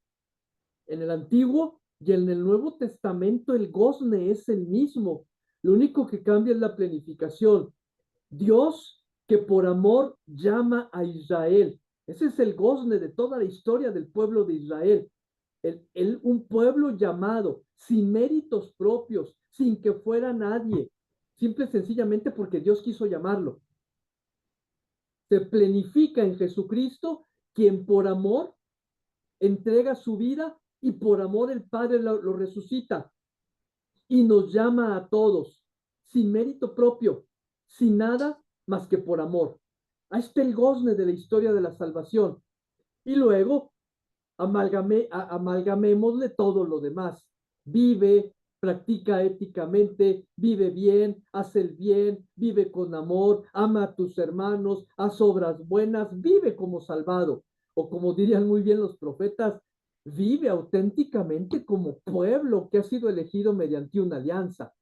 En el Antiguo y en el Nuevo Testamento el gozne es el mismo. Lo único que cambia es la planificación. Dios que por amor llama a Israel. Ese es el gozne de toda la historia del pueblo de Israel. Un pueblo llamado sin méritos propios, sin que fuera nadie, simple y sencillamente porque Dios quiso llamarlo. Se planifica en Jesucristo, quien por amor entrega su vida y por amor el Padre lo resucita y nos llama a todos sin mérito propio, sin nada más que por amor. Ahí está el gozne de la historia de la salvación. Y luego amalgamémosle todo lo demás. Vive, practica éticamente, vive bien, hace el bien, vive con amor, ama a tus hermanos, haz obras buenas, vive como salvado. O como dirían muy bien los profetas, vive auténticamente como pueblo que ha sido elegido mediante una alianza.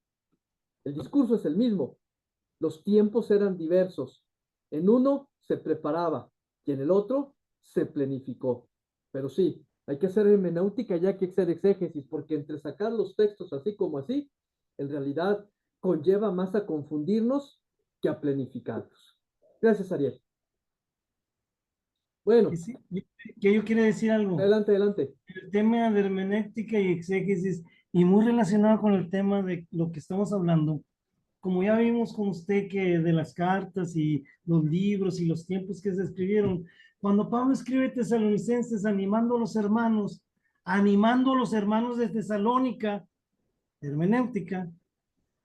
El discurso es el mismo. Los tiempos eran diversos. En uno se preparaba y en el otro se planificó. Pero sí, hay que hacer hermenéutica y hay que hacer exégesis, porque entre sacar los textos así como así, en realidad conlleva más a confundirnos que a planificarlos. Gracias, Ariel. Bueno, Que yo quiero decir algo. adelante, adelante. El tema de hermenéutica y exégesis, y muy relacionado con el tema de lo que estamos hablando, como ya vimos con usted que de las cartas y los libros y los tiempos que se escribieron, cuando Pablo escribe Tesalonicenses animando a los hermanos de Tesalónica, hermenéutica,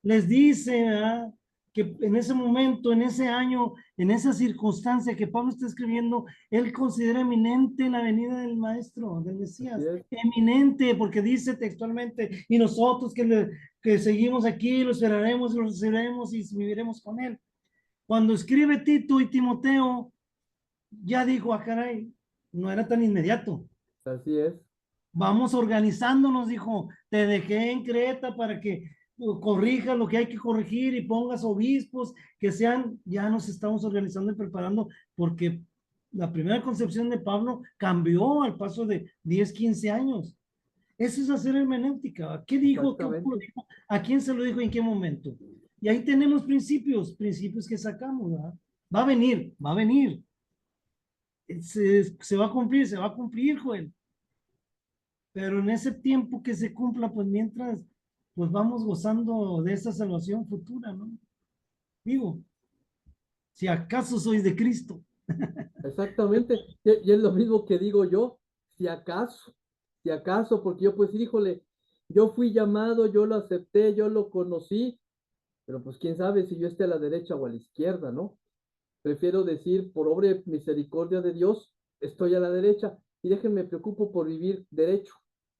les dice que en ese momento, en ese año, en esa circunstancia que Pablo está escribiendo, él considera eminente la venida del Maestro, del Mesías. Eminente, porque dice textualmente, y nosotros que seguimos aquí, lo esperaremos, lo recibiremos y viviremos con él. Cuando escribe Tito y Timoteo, ya dijo, caray, no era tan inmediato. Así es. Vamos organizándonos, dijo, te dejé en Creta para que corrijas lo que hay que corregir y pongas obispos que sean, ya nos estamos organizando y preparando porque la primera concepción de Pablo cambió al paso de 10, 15 años. Eso es hacer hermenéutica. ¿Qué dijo? ¿Qué dijo? ¿A quién se lo dijo? ¿En qué momento? Y ahí tenemos principios que sacamos, ¿verdad? Va a venir. Se va a cumplir, Joel. Pero en ese tiempo que se cumpla, pues mientras, pues vamos gozando de esa salvación futura, ¿no? Digo, si acaso sois de Cristo. Exactamente. Y es lo mismo que digo yo, si acaso, porque yo pues, híjole, yo fui llamado, yo lo acepté, yo lo conocí, pero pues quién sabe si yo esté a la derecha o a la izquierda, ¿no? Prefiero decir, por obra y misericordia de Dios, estoy a la derecha y déjenme preocupo por vivir derecho,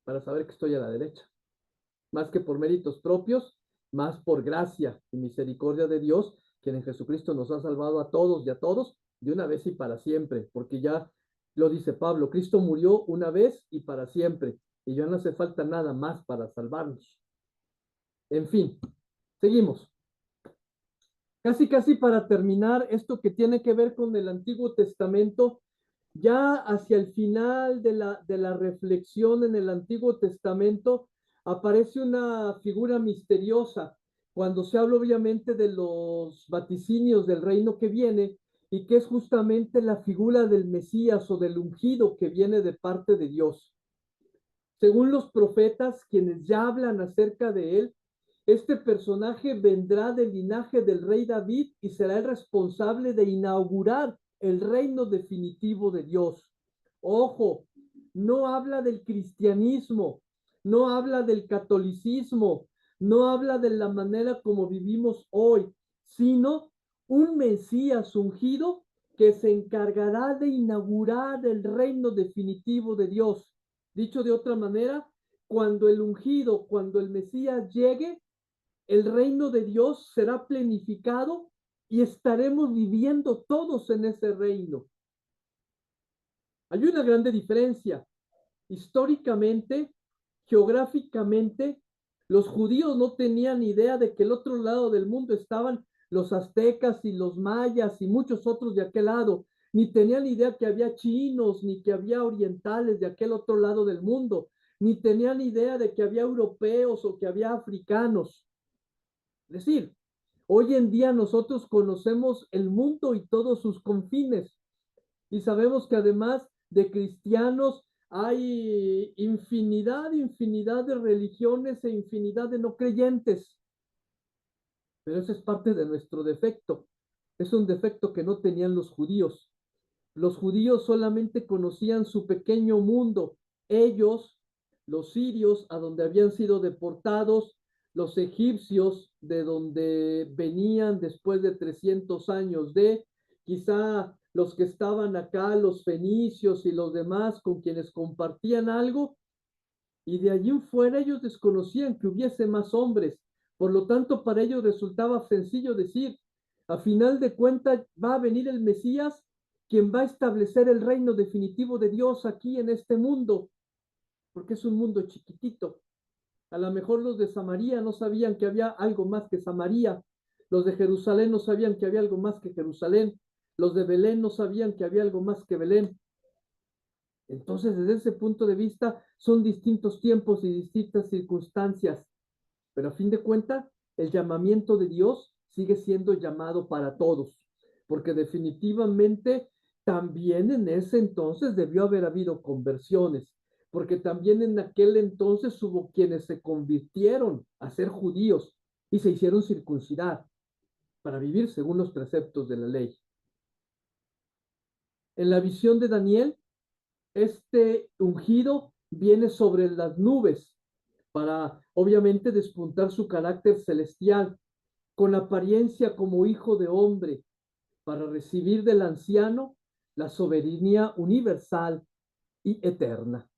para saber que estoy a la derecha. Más que por méritos propios, más por gracia y misericordia de Dios, quien en Jesucristo nos ha salvado a todos y a todos, de una vez y para siempre, porque ya lo dice Pablo, Cristo murió una vez y para siempre, y ya no hace falta nada más para salvarnos. En fin, seguimos. Casi para terminar, esto que tiene que ver con el Antiguo Testamento, ya hacia el final de la reflexión en el Antiguo Testamento, aparece una figura misteriosa cuando se habla obviamente de los vaticinios del reino que viene y que es justamente la figura del Mesías o del ungido que viene de parte de Dios. Según los profetas, quienes ya hablan acerca de él, este personaje vendrá del linaje del rey David y será el responsable de inaugurar el reino definitivo de Dios. Ojo, no habla del cristianismo, no habla del catolicismo, no habla de la manera como vivimos hoy, sino un Mesías ungido que se encargará de inaugurar el reino definitivo de Dios. Dicho de otra manera, cuando el ungido, cuando el Mesías llegue, el reino de Dios será planificado y estaremos viviendo todos en ese reino. Hay una grande diferencia. Históricamente, geográficamente, los judíos no tenían idea de que el otro lado del mundo estaban los aztecas y los mayas y muchos otros de aquel lado, ni tenían idea que había chinos, ni que había orientales de aquel otro lado del mundo, ni tenían idea de que había europeos o que había africanos. Es decir, hoy en día nosotros conocemos el mundo y todos sus confines y sabemos que además de cristianos hay infinidad de religiones e infinidad de no creyentes. Pero eso es parte de nuestro defecto. Es un defecto que no tenían los judíos. Los judíos solamente conocían su pequeño mundo. Ellos, los sirios, a donde habían sido deportados, los egipcios, de donde venían después de 300 años quizá los que estaban acá, los fenicios y los demás con quienes compartían algo, y de allí en fuera ellos desconocían que hubiese más hombres. Por lo tanto, para ellos resultaba sencillo decir, a final de cuentas va a venir el Mesías, quien va a establecer el reino definitivo de Dios aquí en este mundo, porque es un mundo chiquitito. A lo mejor los de Samaria no sabían que había algo más que Samaria, los de Jerusalén no sabían que había algo más que Jerusalén, los de Belén no sabían que había algo más que Belén. Entonces, desde ese punto de vista, son distintos tiempos y distintas circunstancias, pero a fin de cuentas, el llamamiento de Dios sigue siendo llamado para todos, porque definitivamente también en ese entonces debió haber habido conversiones, porque también en aquel entonces hubo quienes se convirtieron a ser judíos y se hicieron circuncidar para vivir según los preceptos de la ley. En la visión de Daniel, este ungido viene sobre las nubes para, obviamente, despuntar su carácter celestial, con apariencia como hijo de hombre, para recibir del anciano la soberanía universal y eterna,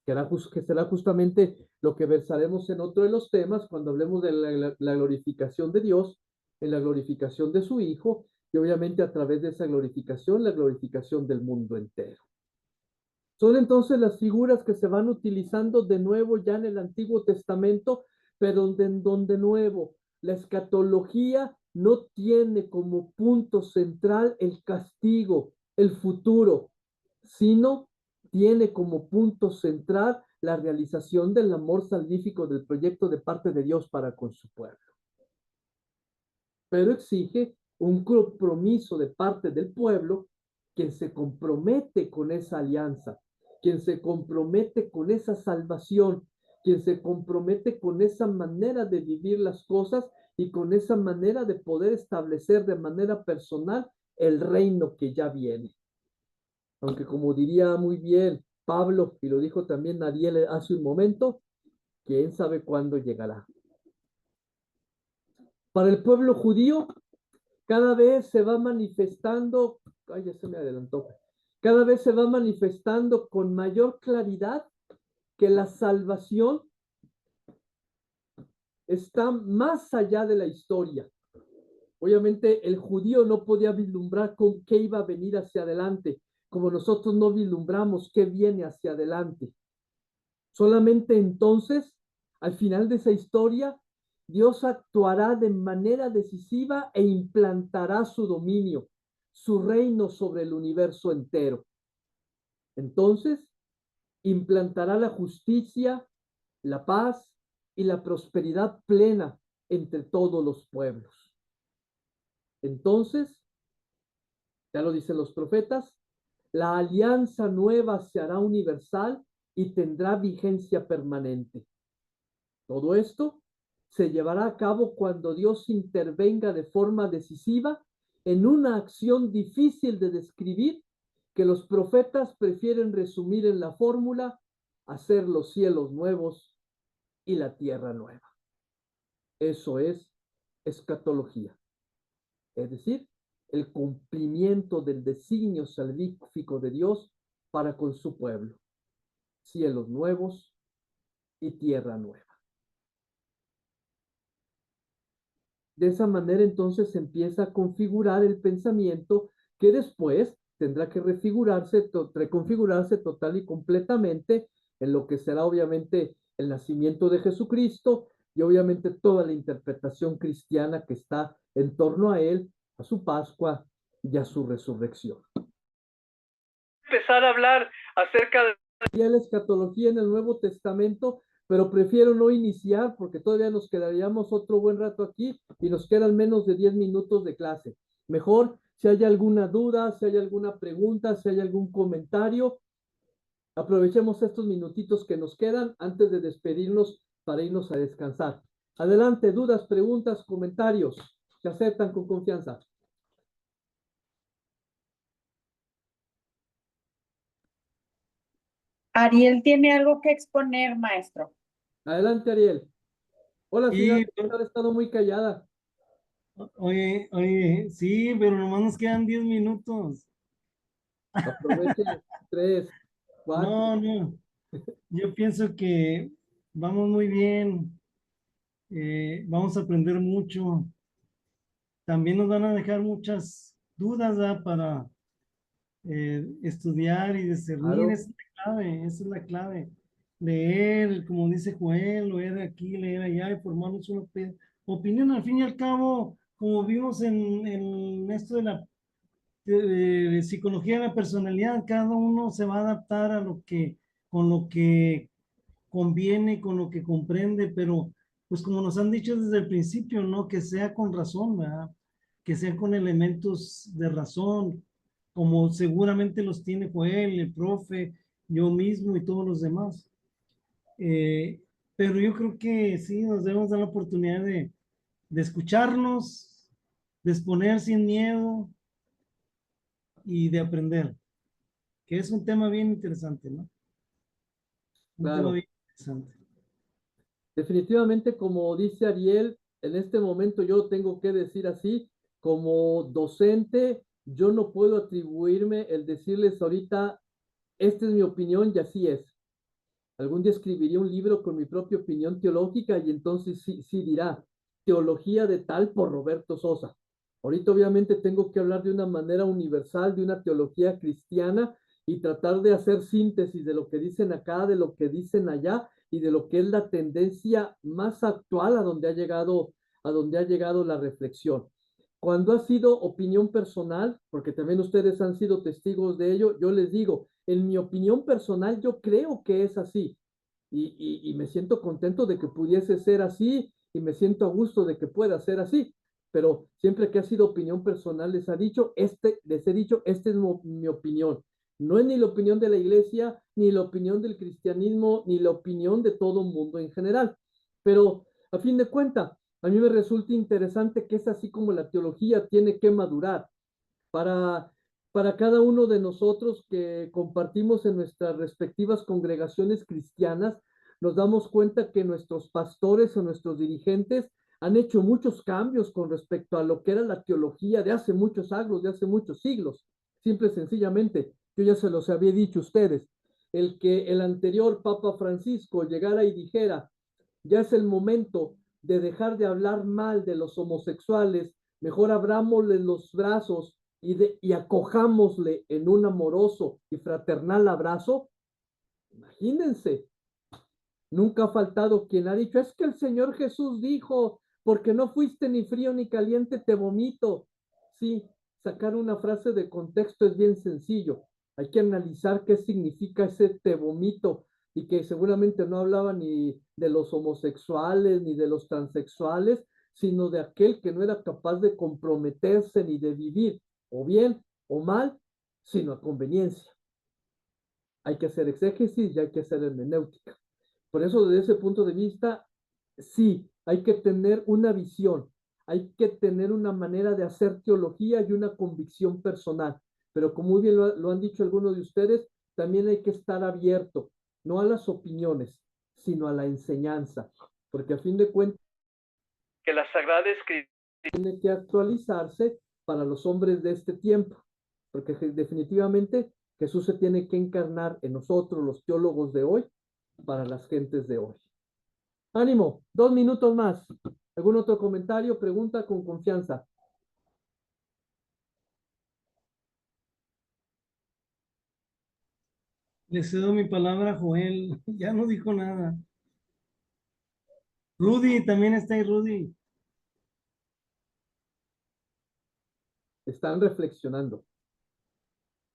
que será justamente lo que versaremos en otro de los temas cuando hablemos de la glorificación de Dios, en la glorificación de su Hijo, y obviamente a través de esa glorificación, la glorificación del mundo entero. Son entonces las figuras que se van utilizando de nuevo ya en el Antiguo Testamento, pero donde nuevo la escatología no tiene como punto central el castigo, el futuro, sino tiene como punto central la realización del amor salvífico del proyecto de parte de Dios para con su pueblo. Pero exige un compromiso de parte del pueblo, quien se compromete con esa alianza, quien se compromete con esa salvación, quien se compromete con esa manera de vivir las cosas y con esa manera de poder establecer de manera personal el reino que ya viene. Aunque como diría muy bien Pablo, y lo dijo también Ariel hace un momento, quién sabe cuándo llegará. Para el pueblo judío, cada vez se va manifestando, ay, ya se me adelantó, cada vez se va manifestando con mayor claridad que la salvación está más allá de la historia. Obviamente el judío no podía vislumbrar con qué iba a venir hacia adelante, como nosotros no vislumbramos qué viene hacia adelante. Solamente entonces, al final de esa historia, Dios actuará de manera decisiva e implantará su dominio, su reino sobre el universo entero. Entonces, implantará la justicia, la paz y la prosperidad plena entre todos los pueblos. Entonces, ya lo dicen los profetas, la alianza nueva se hará universal y tendrá vigencia permanente. Todo esto se llevará a cabo cuando Dios intervenga de forma decisiva en una acción difícil de describir que los profetas prefieren resumir en la fórmula: hacer los cielos nuevos y la tierra nueva. Eso es escatología, es decir, el cumplimiento del designio salvífico de Dios para con su pueblo. Cielos nuevos y tierra nueva. de esa manera entonces se empieza a configurar el pensamiento que después tendrá que reconfigurarse total y completamente en lo que será obviamente el nacimiento de Jesucristo y obviamente toda la interpretación cristiana que está en torno a él, a su Pascua y a su resurrección. Empezar a hablar acerca de la escatología en el Nuevo Testamento, pero prefiero no iniciar porque todavía nos quedaríamos otro buen rato aquí y nos quedan menos de 10 minutos de clase. Mejor, si hay alguna duda, si hay alguna pregunta, si hay algún comentario, aprovechemos estos minutitos que nos quedan antes de despedirnos para irnos a descansar. Adelante, dudas, preguntas, comentarios, se aceptan con confianza. Ariel tiene algo que exponer, maestro. Adelante, Ariel. Hola, señora, Y, ha estado muy callada. oye, sí, pero nomás nos quedan 10 minutos. Aproveche 3, 4. No, no, yo pienso que vamos muy bien, vamos a aprender mucho. También nos van a dejar muchas dudas, ¿verdad? Para estudiar y discernir, Claro, esa es la clave, esa es la clave. Leer, como dice Joel, leer aquí, leer allá y formarnos una opinión. Al fin y al cabo, como vimos en esto de la psicología de la personalidad, cada uno se va a adaptar a con lo que conviene, con lo que comprende, pero pues como nos han dicho desde el principio, ¿no? Que sea con razón, ¿verdad? Que sea con elementos de razón, como seguramente los tiene Joel, el profe, yo mismo y todos los demás. Eh, pero yo creo que sí, nos debemos dar la oportunidad de escucharnos, de exponer sin miedo y de aprender, que es un tema bien interesante, ¿no? Un tema claro. bien interesante. Definitivamente, como dice Ariel, en este momento yo tengo que decir así, como docente, yo no puedo atribuirme el decirles ahorita, esta es mi opinión y así es. Algún día escribiría un libro con mi propia opinión teológica y entonces sí dirá, teología de tal por Roberto Sosa. Ahorita obviamente tengo que hablar de una manera universal, de una teología cristiana y tratar de hacer síntesis de lo que dicen acá, de lo que dicen allá y de lo que es la tendencia más actual a donde ha llegado la reflexión. Cuando ha sido opinión personal, porque también ustedes han sido testigos de ello, yo les digo, en mi opinión personal, yo creo que es así y me siento contento de que pudiese ser así y me siento a gusto de que pueda ser así. Pero siempre que ha sido opinión personal, les he dicho, esta es mi opinión. No es ni la opinión de la iglesia, ni la opinión del cristianismo, ni la opinión de todo el mundo en general. Pero a fin de cuentas, a mí me resulta interesante que es así como la teología tiene que madurar para, para cada uno de nosotros que compartimos en nuestras respectivas congregaciones cristianas, nos damos cuenta que nuestros pastores o nuestros dirigentes han hecho muchos cambios con respecto a lo que era la teología de hace muchos años, de hace muchos siglos. Simple y sencillamente, yo ya se los había dicho a ustedes, el que el anterior Papa Francisco llegara y dijera, ya es el momento de dejar de hablar mal de los homosexuales, mejor abrámosle los brazos y acojámosle en un amoroso y fraternal abrazo. Imagínense, nunca ha faltado quien ha dicho, es que el Señor Jesús dijo, porque no fuiste ni frío ni caliente, te vomito. Sí, sacar una frase de contexto es bien sencillo. Hay que analizar qué significa ese te vomito y que seguramente no hablaba ni de los homosexuales ni de los transexuales, sino de aquel que no era capaz de comprometerse ni de vivir o bien o mal, sino a conveniencia. Hay que hacer exégesis y hay que hacer hermenéutica. Por eso, desde ese punto de vista, sí, hay que tener una visión, hay que tener una manera de hacer teología y una convicción personal. Pero como muy bien lo han dicho algunos de ustedes, también hay que estar abierto, no a las opiniones, sino a la enseñanza. Porque a fin de cuentas, que la Sagrada Escritura tiene que actualizarse para los hombres de este tiempo. Porque definitivamente Jesús se tiene que encarnar en nosotros, los teólogos de hoy, para las gentes de hoy. Ánimo, 2 minutos más. ¿Algún otro comentario? Pregunta con confianza. Le cedo mi palabra a Joel. Ya no dijo nada. Rudy, también está ahí, Rudy. Están reflexionando.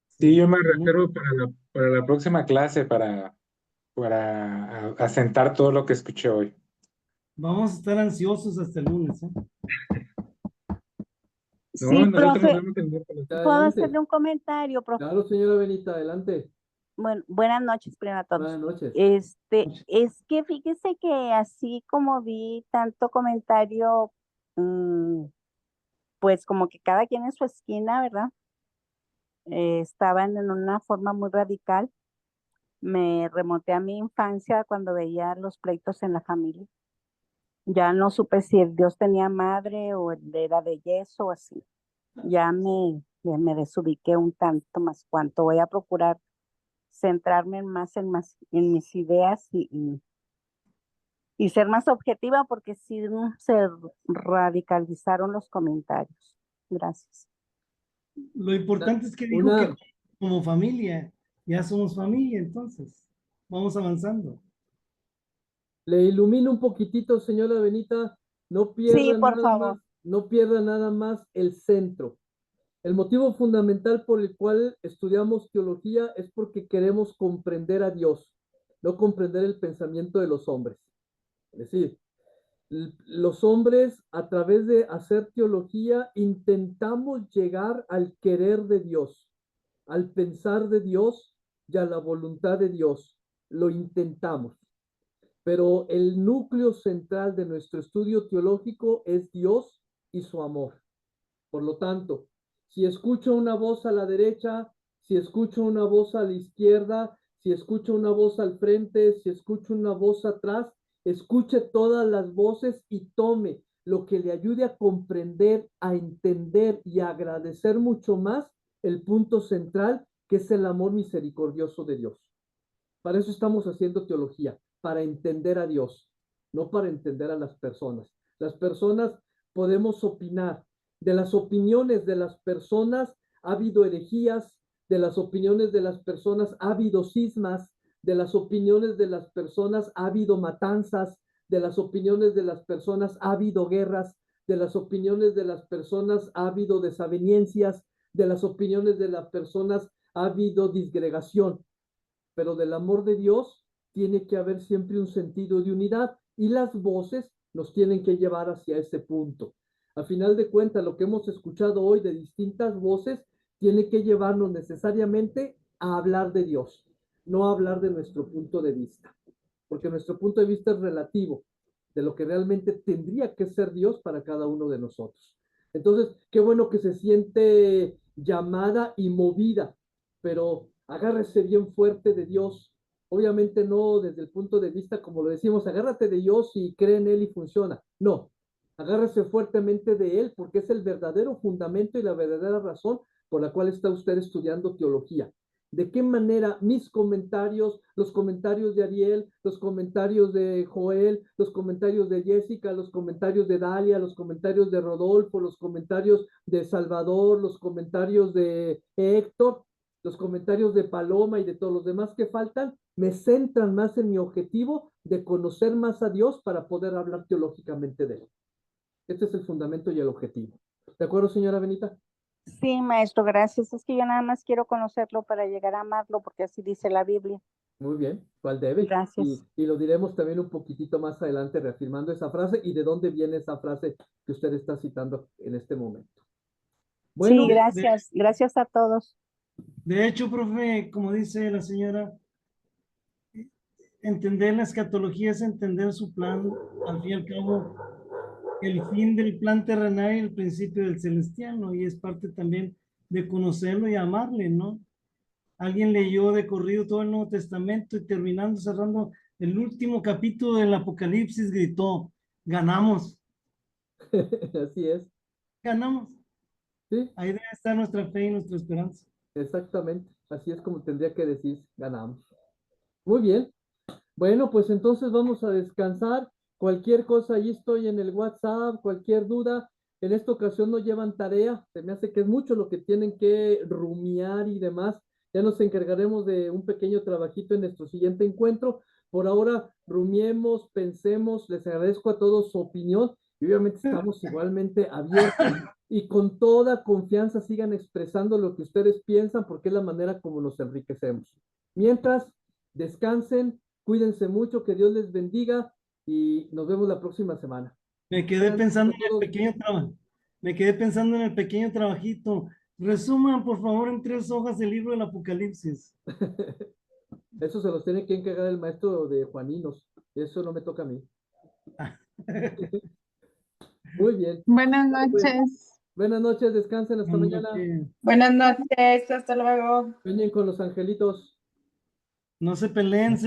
Sí, yo me reservo para la próxima clase para asentar todo lo que escuché hoy. Vamos a estar ansiosos hasta el lunes, ¿eh? No, Sí, nosotros nos profe, vemos el miércoles. ¿puedo Adelante. hacerle un comentario, profe? Claro, señora Benita, adelante. Bueno, buenas noches primero a Buenas todos. noches. Es que fíjese que así como vi tanto comentario, pues como que cada quien en su esquina, ¿verdad? Estaban en una forma muy radical. Me remonté a mi infancia cuando veía los pleitos en la familia. Ya no supe si el Dios tenía madre o era de yeso o así. Ya me desubiqué un tanto más cuanto. Voy a procurar centrarme más en mis ideas y ser más objetiva porque sí se radicalizaron los comentarios. Gracias. Lo importante es que dijo que Una, como familia, ya somos familia, entonces vamos avanzando. le ilumino un poquitito, señora Benita. No Sí, pierda por nada más, favor. no pierda nada más el centro. El motivo fundamental por el cual estudiamos teología es porque queremos comprender a Dios, no comprender el pensamiento de los hombres. Es decir, los hombres a través de hacer teología intentamos llegar al querer de Dios, al pensar de Dios y a la voluntad de Dios. Lo intentamos. Pero el núcleo central de nuestro estudio teológico es Dios y su amor. Por lo tanto, si escucho una voz a la derecha, si escucho una voz a la izquierda, si escucho una voz al frente, si escucho una voz atrás, escuche todas las voces y tome lo que le ayude a comprender, a entender y a agradecer mucho más el punto central, que es el amor misericordioso de Dios. Para eso estamos haciendo teología, para entender a Dios, no para entender a las personas. Las personas podemos opinar. De las opiniones de las personas ha habido herejías, de las opiniones de las personas ha habido cismas, de las opiniones de las personas ha habido matanzas, de las opiniones de las personas ha habido guerras, de las opiniones de las personas ha habido desavenencias, de las opiniones de las personas ha habido disgregación, pero del amor de Dios tiene que haber siempre un sentido de unidad y las voces nos tienen que llevar hacia ese punto. A final de cuentas, lo que hemos escuchado hoy de distintas voces tiene que llevarnos necesariamente a hablar de Dios, no a hablar de nuestro punto de vista, porque nuestro punto de vista es relativo de lo que realmente tendría que ser Dios para cada uno de nosotros. Entonces, qué bueno que se siente llamada y movida, pero agárrese bien fuerte de Dios. Obviamente no desde el punto de vista, como lo decimos, agárrate de Dios y cree en Él y funciona. No, agárrese fuertemente de Él porque es el verdadero fundamento y la verdadera razón por la cual está usted estudiando teología. ¿De qué manera mis comentarios, los comentarios de Ariel, los comentarios de Joel, los comentarios de Jessica, los comentarios de Dalia, los comentarios de Rodolfo, los comentarios de Salvador, los comentarios de Héctor, los comentarios de Paloma y de todos los demás que faltan, me centran más en mi objetivo de conocer más a Dios para poder hablar teológicamente de Él? Este es el fundamento y el objetivo. ¿De acuerdo, señora Benita? Sí, maestro, gracias. Es que yo nada más quiero conocerlo para llegar a amarlo, porque así dice la Biblia. Muy bien, ¿cuál debe? Gracias. Y lo diremos también un poquitito más adelante reafirmando esa frase y de dónde viene esa frase que usted está citando en este momento. Bueno, Sí, gracias. Gracias a todos. De hecho, profe, como dice la señora, entender la escatología es entender su plan, al fin y al cabo, el fin del plan terrenal y el principio del celestial, y es parte también de conocerlo y amarle, ¿no? Alguien leyó de corrido todo el Nuevo Testamento y terminando, cerrando el último capítulo del Apocalipsis, gritó, ganamos, así es, ganamos. sí, Ahí debe estar nuestra fe y nuestra esperanza. exactamente, así es como tendría que decir, ganamos. Muy bien, bueno, pues entonces vamos a descansar Cualquier cosa, ahí estoy en el WhatsApp, cualquier duda. En esta ocasión no llevan tarea, se me hace que es mucho lo que tienen que rumiar y demás. Ya nos encargaremos de un pequeño trabajito en nuestro siguiente encuentro. Por ahora, rumiemos, pensemos, les agradezco a todos su opinión y obviamente estamos igualmente abiertos y con toda confianza sigan expresando lo que ustedes piensan porque es la manera como nos enriquecemos. Mientras, descansen, cuídense mucho, que Dios les bendiga y nos vemos la próxima semana. Me quedé Buenas noches pensando a en el todos. pequeño trabajo. Me quedé pensando en el pequeño trabajito. Resuman, por favor, en 3 hojas el libro del Apocalipsis. Eso se los tiene que encargar el maestro de Juaninos. Eso no me toca a mí. Muy bien. Buenas Pues, noches. buenas noches, descansen hasta mañana. Buenas noches, hasta luego. Sueñen con los angelitos. No se peleen.